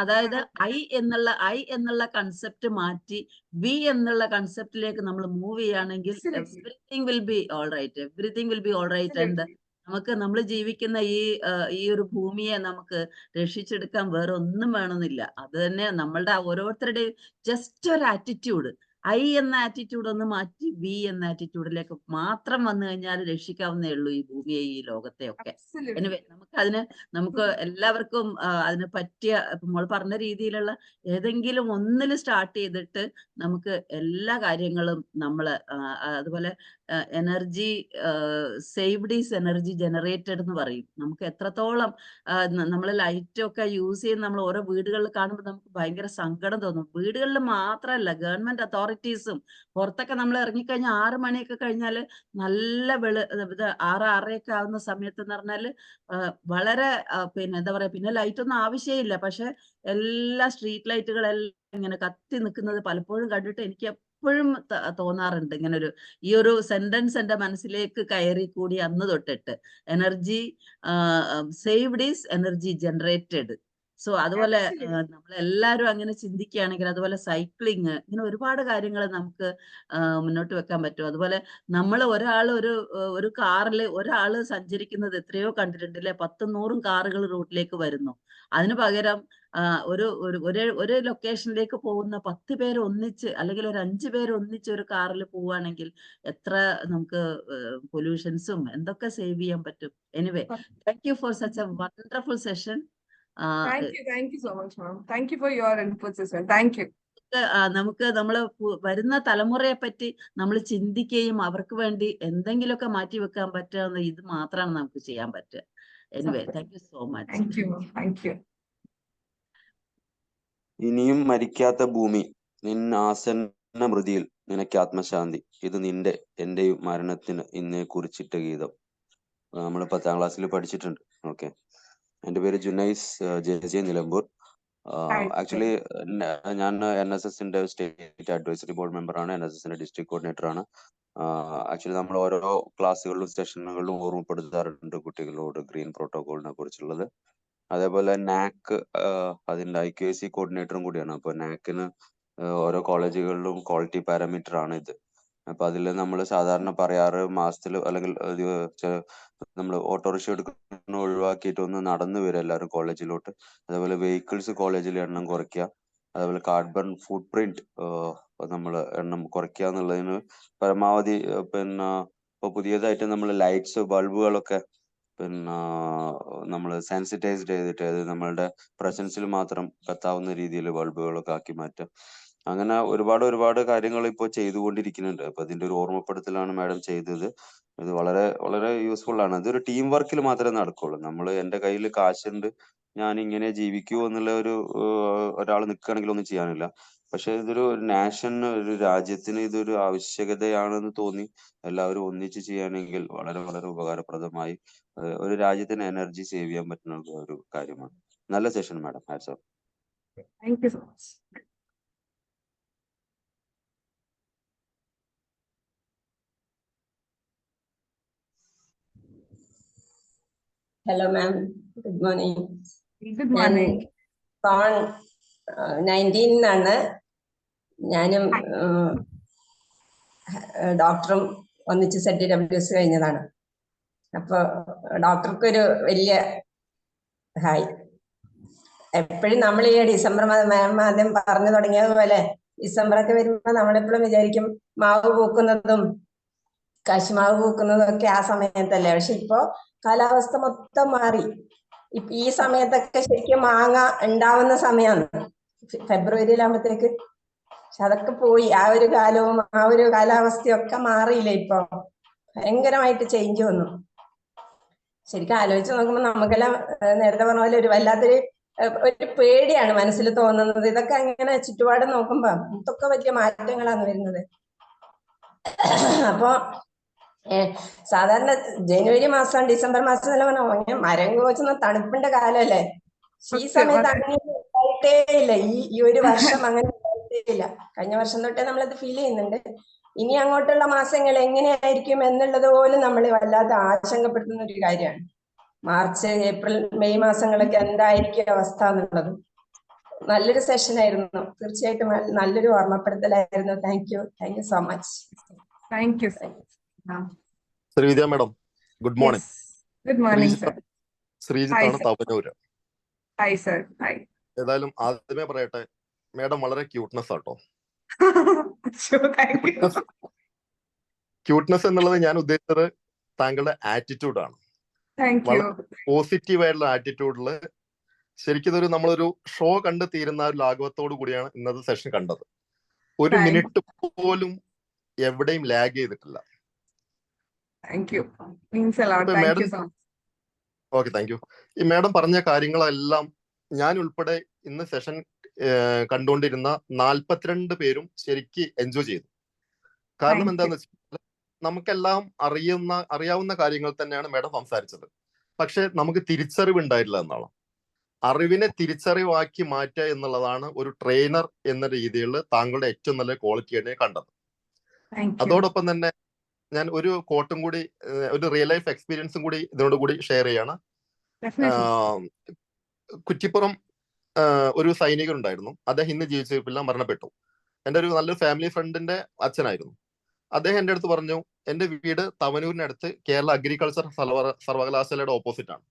അതായത് ഐ എന്നുള്ള കൺസെപ്റ്റ് മാറ്റി വി എന്നുള്ള കൺസെപ്റ്റിലേക്ക് നമ്മൾ മൂവ് ചെയ്യുകയാണെങ്കിൽ Absolutely. Everything will be all right. Everything will be all right. And Absolutely. നമ്മൾ ജീവിക്കുന്ന ഈ ഒരു ഭൂമിയെ നമുക്ക് രക്ഷിച്ചെടുക്കാൻ വേറെ ഒന്നും വേണമെന്നില്ല. അത് തന്നെ നമ്മളുടെ ഓരോരുത്തരുടെയും ജസ്റ്റ് ഒരു ആറ്റിറ്റ്യൂഡ്, ഐ എന്ന ആറ്റിറ്റ്യൂഡ് ഒന്ന് മാറ്റി വി എന്ന ആറ്റിറ്റ്യൂഡിലേക്ക് മാത്രം വന്നു കഴിഞ്ഞാൽ രക്ഷിക്കാവുന്നേ ഉള്ളൂ ഈ ഭൂമിയെ, ഈ ലോകത്തെ ഒക്കെ. Absolutely. എനിവേ നമുക്ക് എല്ലാവർക്കും അതിന് പറ്റിയ നമ്മൾ പറഞ്ഞ രീതിയിലുള്ള ഏതെങ്കിലും ഒന്നിൽ സ്റ്റാർട്ട് ചെയ്തിട്ട് നമുക്ക് എല്ലാ കാര്യങ്ങളും അതുപോലെ energy saved is energy generated എന്ന് പറയും. നമുക്ക് എത്രത്തോളം നമ്മൾ ലൈറ്റ് ഒക്കെ യൂസ് ചെയ്യുന്ന നമ്മൾ ഓരോ വീടുകളിൽ കാണുമ്പോൾ നമുക്ക് ഭയങ്കര സങ്കടം തോന്നും. വീടുകളിൽ മാത്രമല്ല, ഗവൺമെന്റ് അതോറിറ്റീസും പുറത്തൊക്കെ നമ്മൾ ഇറങ്ങിക്കഴിഞ്ഞാൽ 6 മണിയൊക്കെ കഴിഞ്ഞാൽ നല്ല 6-6:30 ആവുന്ന സമയത്ത് എന്ന് പറഞ്ഞാൽ വളരെ എന്താ പറയാ, പിന്നെ ലൈറ്റ് ഒന്നും ആവശ്യമില്ല. പക്ഷെ എല്ലാ സ്ട്രീറ്റ് ലൈറ്റുകളെല്ലാം ഇങ്ങനെ കത്തി നിൽക്കുന്നത് പലപ്പോഴും കണ്ടിട്ട് എനിക്ക് എപ്പോഴും തോന്നാറുണ്ട്. ഈ ഒരു സെന്റൻസ് എന്റെ മനസ്സിലേക്ക് കയറി കൂടി അന്ന് തൊട്ടിട്ട്. Energy saved is energy generated. So അതുപോലെ നമ്മളെല്ലാരും അങ്ങനെ ചിന്തിക്കുകയാണെങ്കിൽ, അതുപോലെ സൈക്ലിങ്, ഇങ്ങനെ ഒരുപാട് കാര്യങ്ങൾ നമുക്ക് മുന്നോട്ട് വെക്കാൻ പറ്റും. അതുപോലെ നമ്മൾ ഒരു കാറിൽ ഒരാള് സഞ്ചരിക്കുന്നത് എത്രയോ കണ്ടിട്ടുണ്ട് അല്ലെ, 10-100 കാറുകൾ റോഡിലേക്ക് വരുന്നു. അതിനു പകരം ഒരു ലൊക്കേഷനിലേക്ക് പോകുന്ന 10 പേര് ഒന്നിച്ച് അല്ലെങ്കിൽ ഒരു 5 പേര് ഒന്നിച്ച് ഒരു കാറിൽ പോവുകയാണെങ്കിൽ എത്ര നമുക്ക് പൊല്യൂഷൻസും എന്തൊക്കെ സേവ് ചെയ്യാൻ പറ്റും. Anyway, thank you for such A wonderful session. Thank you so much, ma'am. Thank you for your inputs as well. Thank you. നമുക്ക് വരുന്ന തലമുറയെ പറ്റി നമ്മൾ ചിന്തിക്കുകയും അവർക്ക് വേണ്ടി എന്തെങ്കിലുമൊക്കെ മാറ്റി വെക്കാൻ പറ്റുന്ന ഇത് മാത്രമാണ് നമുക്ക് ചെയ്യാൻ പറ്റുക. Anyway, thank you so much. Thank you. Thank you. ഇനിയും മരിക്കാത്ത ഭൂമി, നിന്നാസന്ന മൃതിയിൽ നിനക്ക് ആത്മശാന്തി. ഇത് നിന്റെ എന്റെയും മരണത്തിന് ഇന്നേ കുറിച്ചിട്ട ഗീതം. നമ്മൾ 10ാം ക്ലാസ്സിൽ പഠിച്ചിട്ടുണ്ട്. ഓക്കെ, എൻ്റെ പേര് ജുനൈസ് ജെ നിലമ്പൂർ. ആക്ച്വലി ഞാൻ NSSന്റെ സ്റ്റേറ്റ് അഡ്വൈസറി ബോർഡ് മെമ്പറാണ്, NSSന്റെ ഡിസ്ട്രിക്ട് കോർഡിനേറ്റർ ആണ്. ആക്ച്വലി നമ്മൾ ഓരോ ക്ലാസ്സുകളിലും സെഷനുകളിലും ഓർമ്മപ്പെടുത്താറുണ്ട് കുട്ടികളോട് ഗ്രീൻ പ്രോട്ടോകോളിനെ കുറിച്ചുള്ളത്. അതേപോലെ നാക് അതിന്റെ IQAC കോർഡിനേറ്ററും കൂടിയാണ്. അപ്പൊ നാക്കിന് ഓരോ കോളേജുകളിലും ക്വാളിറ്റി പാരാമീറ്റർ ആണ് ഇത്. അപ്പൊ അതിൽ നമ്മൾ സാധാരണ പറയാറ്, മാസത്തിൽ അല്ലെങ്കിൽ നമ്മൾ ഓട്ടോറിക്ഷ എടുക്കുന്ന ഒഴിവാക്കിയിട്ട് ഒന്ന് നടന്നു വരിക എല്ലാവരും കോളേജിലോട്ട്. അതേപോലെ വെഹിക്കിൾസ് കോളേജിൽ എണ്ണം കുറയ്ക്കുക. അതേപോലെ കാർബൺ ഫുട് പ്രിന്റ് നമ്മൾ എണ്ണം കുറയ്ക്കുക എന്നുള്ളതിന് പരമാവധി ഇപ്പൊ പുതിയതായിട്ട് നമ്മൾ ലൈറ്റ്സ് ബൾബുകളൊക്കെ നമ്മൾ സെൻസിറ്റൈസ്ഡ് ചെയ്തിട്ട് അത് നമ്മളുടെ പ്രസൻസിൽ മാത്രം കത്താവുന്ന രീതിയിൽ ബൾബുകളൊക്കെ ആക്കി മാറ്റുക. അങ്ങനെ ഒരുപാട് കാര്യങ്ങൾ ഇപ്പോൾ ചെയ്തുകൊണ്ടിരിക്കുന്നുണ്ട്. അപ്പൊ അതിന്റെ ഒരു ഓർമ്മപ്പെടുത്തലാണ് മാഡം ചെയ്തത്. ഇത് വളരെ വളരെ യൂസ്ഫുൾ ആണ്. ഇതൊരു ടീം വർക്കിൽ മാത്രമേ നടക്കുള്ളൂ. നമ്മൾ എന്റെ കയ്യിൽ കാശുണ്ട്, ഞാൻ ഇങ്ങനെ ജീവിക്കൂ എന്നുള്ള ഒരാൾ നിൽക്കുകയാണെങ്കിൽ ഒന്നും ചെയ്യാനില്ല. പക്ഷെ ഇതൊരു ഒരു രാജ്യത്തിന് ഇതൊരു ആവശ്യകതയാണെന്ന് തോന്നി എല്ലാവരും ഒന്നിച്ച് ചെയ്യുകയാണെങ്കിൽ വളരെ വളരെ ഉപകാരപ്രദമായി ഒരു രാജ്യത്തിന് എനർജി സേവ് ചെയ്യാൻ പറ്റുന്ന ഒരു കാര്യമാണ്. നല്ല session madam. Hats off. Thank you so much. Hello, ma'am. Good morning. Good morning. Son 19 ആണ്. ഞാനും ഡോക്ടറും ഒന്നിച്ച് ZWS കഴിഞ്ഞതാണ്. അപ്പൊ ഡോക്ടർക്കൊരു വലിയ ഹായ്. എപ്പോഴും നമ്മൾ ഈ ഡിസംബർ മാം ആദ്യം പറഞ്ഞു തുടങ്ങിയതുപോലെ ഡിസംബറൊക്കെ വരുമ്പോ നമ്മളെപ്പോഴും വിചാരിക്കും മാവ് പൂക്കുന്നതും കശുമാവ് പൂക്കുന്നതും ഒക്കെ ആ സമയത്തല്ലേ. പക്ഷെ ഇപ്പോ കാലാവസ്ഥ മൊത്തം മാറി. ഈ സമയത്തൊക്കെ ശരിക്കും മാങ്ങ ഉണ്ടാവുന്ന സമയമാണ്, ഫെബ്രുവരിയിലാകുമ്പോഴത്തേക്ക്. പക്ഷെ അതൊക്കെ പോയി. ആ ഒരു കാലവും ആ ഒരു കാലാവസ്ഥയും ഒക്കെ മാറിയില്ലേ ഇപ്പൊ. ഭയങ്കരമായിട്ട് ചേഞ്ച് വന്നു. ശരിക്കും ആലോചിച്ച് നോക്കുമ്പോൾ നമുക്കെല്ലാം നേരത്തെ പറഞ്ഞ പോലെ ഒരു വല്ലാത്തൊരു പേടിയാണ് മനസ്സിൽ തോന്നുന്നത്. ഇതൊക്കെ അങ്ങനെ ചുറ്റുപാട് നോക്കുമ്പോ ഇതൊക്കെ വലിയ മാറ്റങ്ങളാണ് വരുന്നത്. അപ്പൊ സാധാരണ ജനുവരി മാസം ഡിസംബർ മാസം എല്ലാം പറഞ്ഞാൽ മരം കോച്ചുന്ന തണുപ്പിന്റെ കാലമല്ലേ. ഈ സമയത്ത് അങ്ങനെ ഉണ്ടായിട്ടേ ഇല്ല. ഈ ഒരു വർഷം അങ്ങനെ ഉണ്ടായിട്ടേ ഇല്ല. കഴിഞ്ഞ വർഷം തൊട്ടേ നമ്മളത് ഫീൽ ചെയ്യുന്നുണ്ട്. ഇനി അങ്ങോട്ടുള്ള മാസങ്ങൾ എങ്ങനെയായിരിക്കും എന്നുള്ളത് പോലും നമ്മൾ വല്ലാതെ ആശങ്കപ്പെടുത്തുന്ന ഒരു കാര്യമാണ്. മാർച്ച്, ഏപ്രിൽ, മെയ് മാസങ്ങളൊക്കെ എന്തായിരിക്കും അവസ്ഥ എന്നുള്ളത്. നല്ലൊരു സെഷൻ ആയിരുന്നു, തീർച്ചയായിട്ടും നല്ലൊരു ഓർമ്മപ്പെടുത്തലായിരുന്നു. Thank you so much. Thank you. Srividya madam, good morning. Good morning sir. ശ്രീജിത്താണ് തവനൂര്. Hi sir. ഹായ്. ഏതായാലും ആദ്യമേ പറയട്ടെ, മാഡം വളരെ ക്യൂട്ട്നെസ് ആട്ടോ. ക്യൂട്ട്നെസ് എന്നുള്ളത് ഞാൻ ഉദ്ദേശിച്ചത് താങ്കളുടെ ആറ്റിറ്റ്യൂഡാണ്. വളരെ പോസിറ്റീവ് ആയിട്ടുള്ള ആറ്റിറ്റ്യൂഡില് ശരിക്കും ഇതൊരു നമ്മളൊരു ഷോ കണ്ട് തീരുന്ന ഒരു ലാഘവത്തോടു കൂടിയാണ് ഇന്നത്തെ സെഷൻ കണ്ടത്. ഒരു മിനിറ്റ് പോലും എവിടെയും ലാഗ് ചെയ്തിട്ടില്ല. Okay, thank you. ഈ മാഡം പറഞ്ഞ കാര്യങ്ങളെല്ലാം ഞാൻ ഉൾപ്പെടെ ഇന്ന് സെഷൻ കണ്ടുകൊണ്ടിരുന്ന 42 പേരും ശരിക്ക് എൻജോയ് ചെയ്തു. കാരണം എന്താന്ന് വെച്ചാൽ നമുക്കെല്ലാം അറിയാവുന്ന കാര്യങ്ങൾ തന്നെയാണ് മാഡം സംസാരിച്ചത്. പക്ഷെ നമുക്ക് തിരിച്ചറിവ് ഉണ്ടായിട്ടില്ല എന്നാണ്. അറിവിനെ തിരിച്ചറിവാക്കി മാറ്റുക എന്നുള്ളതാണ് ഒരു ട്രെയിനർ എന്ന രീതിയിൽ താങ്കളുടെ ഏറ്റവും നല്ല ക്വാളിറ്റിയാണ് കണ്ടത്. അതോടൊപ്പം തന്നെ ഞാൻ ഒരു കോട്ടും കൂടി, ഒരു റിയൽ ലൈഫ് എക്സ്പീരിയൻസും കൂടി ഇതിനോട് കൂടി ഷെയർ ചെയ്യാണ്. കുറ്റിപ്പുറം ഒരു സൈനികൻ ഉണ്ടായിരുന്നു. അദ്ദേഹം ഇന്ന് ജീവിച്ചിരിപ്പില്ല, മരണപ്പെട്ടു. എൻ്റെ ഒരു നല്ലൊരു ഫാമിലി ഫ്രണ്ടിന്റെ അച്ഛനായിരുന്നു. അദ്ദേഹം എൻ്റെ അടുത്ത് പറഞ്ഞു, എൻ്റെ വീട് തവനൂരിനടുത്ത് കേരള അഗ്രികൾച്ചർ സർവകലാശാലയുടെ ഓപ്പോസിറ്റ് ആണ്.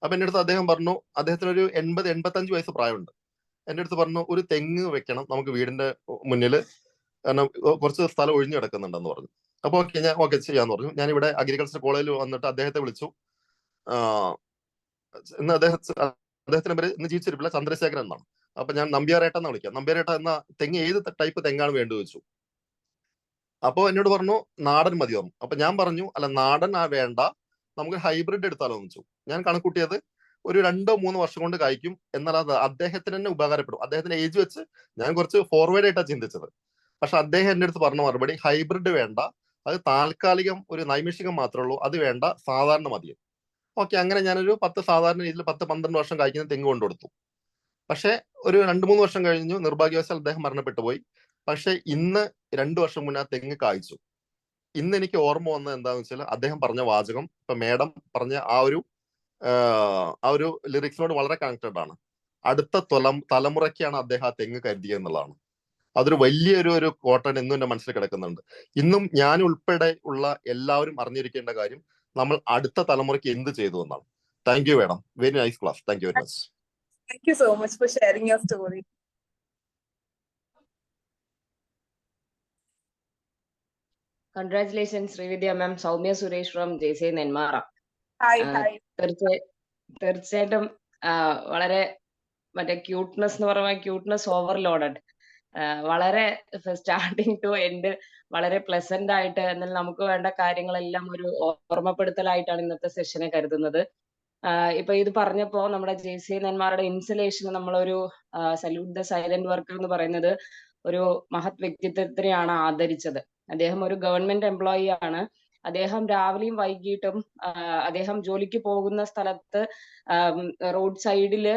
അപ്പൊ എൻ്റെ അടുത്ത് അദ്ദേഹം പറഞ്ഞു, അദ്ദേഹത്തിന് ഒരു 80-85 വയസ്സ് പ്രായമുണ്ട്. എൻ്റെ അടുത്ത് പറഞ്ഞു, ഒരു തെങ്ങ് വെക്കണം നമുക്ക് വീടിന്റെ മുന്നിൽ, കാരണം കുറച്ച് സ്ഥലം ഒഴിഞ്ഞു കിടക്കുന്നുണ്ടെന്ന് പറഞ്ഞു. അപ്പൊ ഓക്കെ ചെയ്യാന്ന് പറഞ്ഞു. ഞാൻ ഇവിടെ അഗ്രികൾച്ചർ കോളേജിൽ വന്നിട്ട് അദ്ദേഹത്തെ വിളിച്ചു. ഇന്ന് അദ്ദേഹത്തിന്റെ പേര് ഇന്ന് ജീവിച്ചിരിപ്പില്ല, ചന്ദ്രശേഖരൻ എന്നാണ്. അപ്പൊ ഞാൻ നമ്പ്യാരേട്ട എന്ന് വിളിക്കാം. നമ്പ്യാരേട്ട എന്ന തെങ്ങ് ഏത് ടൈപ്പ് തെങ്ങാണ് വേണ്ടത് ചോദിച്ചു. അപ്പൊ എന്നോട് പറഞ്ഞു നാടൻ മതി പറഞ്ഞു. അപ്പൊ ഞാൻ പറഞ്ഞു, അല്ല നാടൻ വേണ്ട, നമുക്ക് ഹൈബ്രിഡ് എടുത്താലോ എന്ന് വെച്ചു. ഞാൻ കണക്കൂട്ടിയത് ഒരു 2-3 വർഷം കൊണ്ട് കായ്ക്കും, എന്നാൽ അത് അദ്ദേഹത്തിന് തന്നെ ഉപകാരപ്പെടും. അദ്ദേഹത്തിന്റെ ഏജ് വെച്ച് ഞാൻ കുറച്ച് ഫോർവേഡ് ആയിട്ടാണ് ചിന്തിച്ചത്. പക്ഷെ അദ്ദേഹം എൻ്റെ അടുത്ത് പറഞ്ഞ മറുപടി, ഹൈബ്രിഡ് വേണ്ട, അത് താൽക്കാലികം, ഒരു നൈമിഷികം മാത്രമേ ഉള്ളൂ, അത് വേണ്ട, സാധാരണ മതി. ഓക്കെ, അങ്ങനെ ഞാനൊരു 10 സാധാരണ രീതിയിൽ 10-12 വർഷം കായ്ക്കുന്ന തെങ്ങ് കൊണ്ടുകൊടുത്തു. പക്ഷെ ഒരു 2-3 വർഷം കഴിഞ്ഞു, നിർഭാഗ്യവശാൽ അദ്ദേഹം മരണപ്പെട്ടു പോയി. പക്ഷെ ഇന്ന് 2 വർഷം മുന്നേ ആ തെങ്ങ് കായ്ച്ചു. ഇന്ന് എനിക്ക് ഓർമ്മ വന്നത് എന്താണെന്ന് വെച്ചാൽ അദ്ദേഹം പറഞ്ഞ വാചകം, ഇപ്പൊ മേഡം പറഞ്ഞ ആ ഒരു ലിറിക്സിനോട് വളരെ കണക്റ്റഡ് ആണ്. അടുത്ത തലമുറയ്ക്കാണ് അദ്ദേഹം ആ തെങ്ങ് കരുതിയത് എന്നുള്ളതാണ്. അതൊരു വലിയൊരു കോട്ടൺ ഇന്നും എന്റെ മനസ്സിൽ കിടക്കുന്നുണ്ട്. ഇന്നും ഞാൻ ഉൾപ്പെടെ ഉള്ള എല്ലാവരും അറിഞ്ഞിരിക്കേണ്ട കാര്യം, നമ്മൾ അടുത്ത തലമുറയ്ക്ക് എന്ത് ചെയ്തു എന്നാണ്. Thank you madam, very nice class. Thank you very much. Thank you so much for sharing your story. Congratulations, Srividya ma'am. Soumya Suresh from JC Nenmara. Hi. തീർച്ചയായിട്ടും വളരെ മറ്റേ ക്യൂട്ട്നെസ് എന്ന് പറയുമ്പോൾ ക്യൂട്ട്നെസ് ഓവർലോഡഡ്, വളരെ സ്റ്റാർട്ടിങ് ടു എൻഡ് വളരെ pleasant ആയിട്ട്, എന്നാൽ നമുക്ക് വേണ്ട കാര്യങ്ങളെല്ലാം ഒരു ഓർമ്മപ്പെടുത്തലായിട്ടാണ് ഇന്നത്തെ സെഷനെ കരുതുന്നത്. ഇപ്പൊ ഇത് പറഞ്ഞപ്പോ നമ്മുടെ JC നെന്മാരുടെ ഇൻസലേഷൻ, നമ്മളൊരു സല്യൂട്ട് ദ സൈലന്റ് വർക്കർ എന്ന് പറയുന്നത് ഒരു മഹത് വ്യക്തിത്വത്തിനെയാണ് ആദരിച്ചത്. അദ്ദേഹം ഒരു ഗവൺമെന്റ് എംപ്ലോയി ആണ്. അദ്ദേഹം രാവിലെയും വൈകിട്ടും അദ്ദേഹം ജോലിക്ക് പോകുന്ന സ്ഥലത്ത് റോഡ് സൈഡില്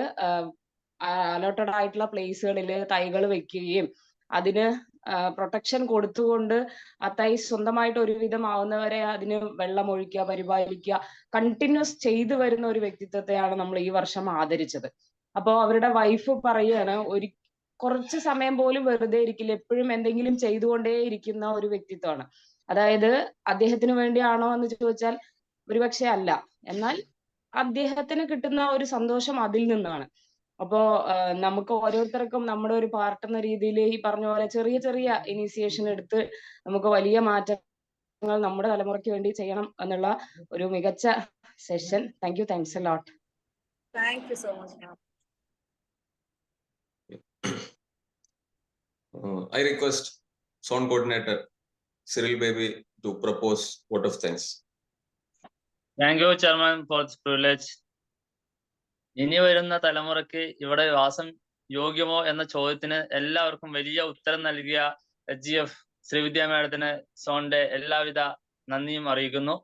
അലോട്ടഡ് ആയിട്ടുള്ള പ്ലേസുകളിൽ തൈകൾ വെക്കുകയും അതിന് പ്രൊട്ടക്ഷൻ കൊടുത്തുകൊണ്ട് ആ തൈ സ്വന്തമായിട്ട് ഒരുവിധം ആവുന്നവരെ അതിന് വെള്ളം ഒഴിക്കുക, പരിപാലിക്കുക, കണ്ടിന്യൂസ് ചെയ്തു വരുന്ന ഒരു വ്യക്തിത്വത്തെയാണ് നമ്മൾ ഈ വർഷം ആദരിച്ചത്. അപ്പോ അവരുടെ വൈഫ് പറയാണ്, കുറച്ച് സമയം പോലും വെറുതെ ഇരിക്കില്ല, എപ്പോഴും എന്തെങ്കിലും ചെയ്തുകൊണ്ടേ ഇരിക്കുന്ന ഒരു വ്യക്തിത്വമാണ്. അതായത് അദ്ദേഹത്തിന് വേണ്ടിയാണോ എന്ന് ചോദിച്ചാൽ ഒരുപക്ഷെ അല്ല, എന്നാൽ അദ്ദേഹത്തിന് കിട്ടുന്ന ഒരു സന്തോഷം അതിൽ നിന്നാണ്. അപ്പോ നമുക്ക് ഓരോരുത്തർക്കും നമ്മുടെ ഒരു പാർട്ട് എന്ന രീതിയിൽ ഈ പറഞ്ഞ പോലെ ചെറിയ ചെറിയ ഇനീഷ്യേഷൻ എടുത്ത് നമുക്ക് വലിയ മാറ്റങ്ങൾ നമ്മുടെ തലമുറയ്ക്ക് വേണ്ടി ചെയ്യണം എന്നുള്ള ഒരു മികച്ച session. Thank U, thanks a lot. Thank you so much, ma'am. I request Zone Coordinator Cyril Baby to propose vote of thanks. Thank you, Chairman, for this privilege. ഇനി വരുന്ന തലമുറയ്ക്ക് ഇവിടെ വാസം യോഗ്യമോ എന്ന ചോദ്യത്തിന് എല്ലാവർക്കും വലിയ ഉത്തരം നൽകിയ HGF ശ്രീവിദ്യ മാഡത്തിന് സോണിന്റെ എല്ലാവിധ നന്ദിയും അറിയിക്കുന്നു.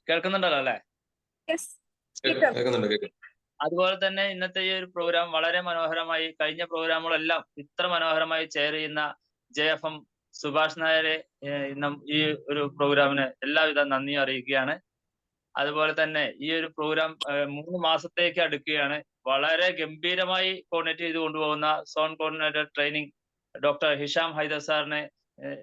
കേൾക്കുന്നുണ്ടല്ലോ അല്ലേ? കേൾക്കുന്നുണ്ട്. അതുപോലെ തന്നെ ഇന്നത്തെ ഈ ഒരു പ്രോഗ്രാം വളരെ മനോഹരമായി, കഴിഞ്ഞ പ്രോഗ്രാമുകളെല്ലാം ഇത്ര മനോഹരമായി ചെയർ ചെയ്യുന്ന JFM സുഭാഷ് നായരെ ഇന്നും ഈ ഒരു പ്രോഗ്രാമിന് എല്ലാവിധ നന്ദി അറിയിക്കുകയാണ്. അതുപോലെ തന്നെ ഈ ഒരു പ്രോഗ്രാം 3 മാസത്തേക്ക് അടുക്കുകയാണ്. വളരെ ഗംഭീരമായി കോർഡിനേറ്റ് ചെയ്ത് കൊണ്ടുപോകുന്ന zone coordinator training doctor Hisham Haider സാറിനെ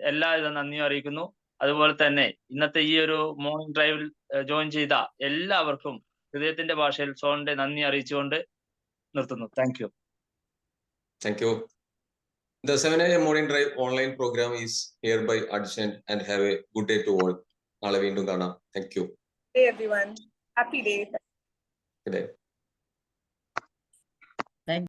എല്ലാവിധ നന്ദിയും അറിയിക്കുന്നു. അതുപോലെ തന്നെ ഇന്നത്തെ ഈ ഒരു മോർണിംഗ് ഡ്രൈവിൽ ജോയിൻ ചെയ്ത എല്ലാവർക്കും ഹൃദയത്തിന്റെ ഭാഷയിൽ സോണിന്റെ നന്ദി അറിയിച്ചുകൊണ്ട് നിർത്തുന്നു. Thank you. Thank you. The 7 AM morning drive online program is hereby adjourned and have a good day to all. നാളെ വീണ്ടും കാണാം. Thank you. Hey everyone. Happy day. Good day.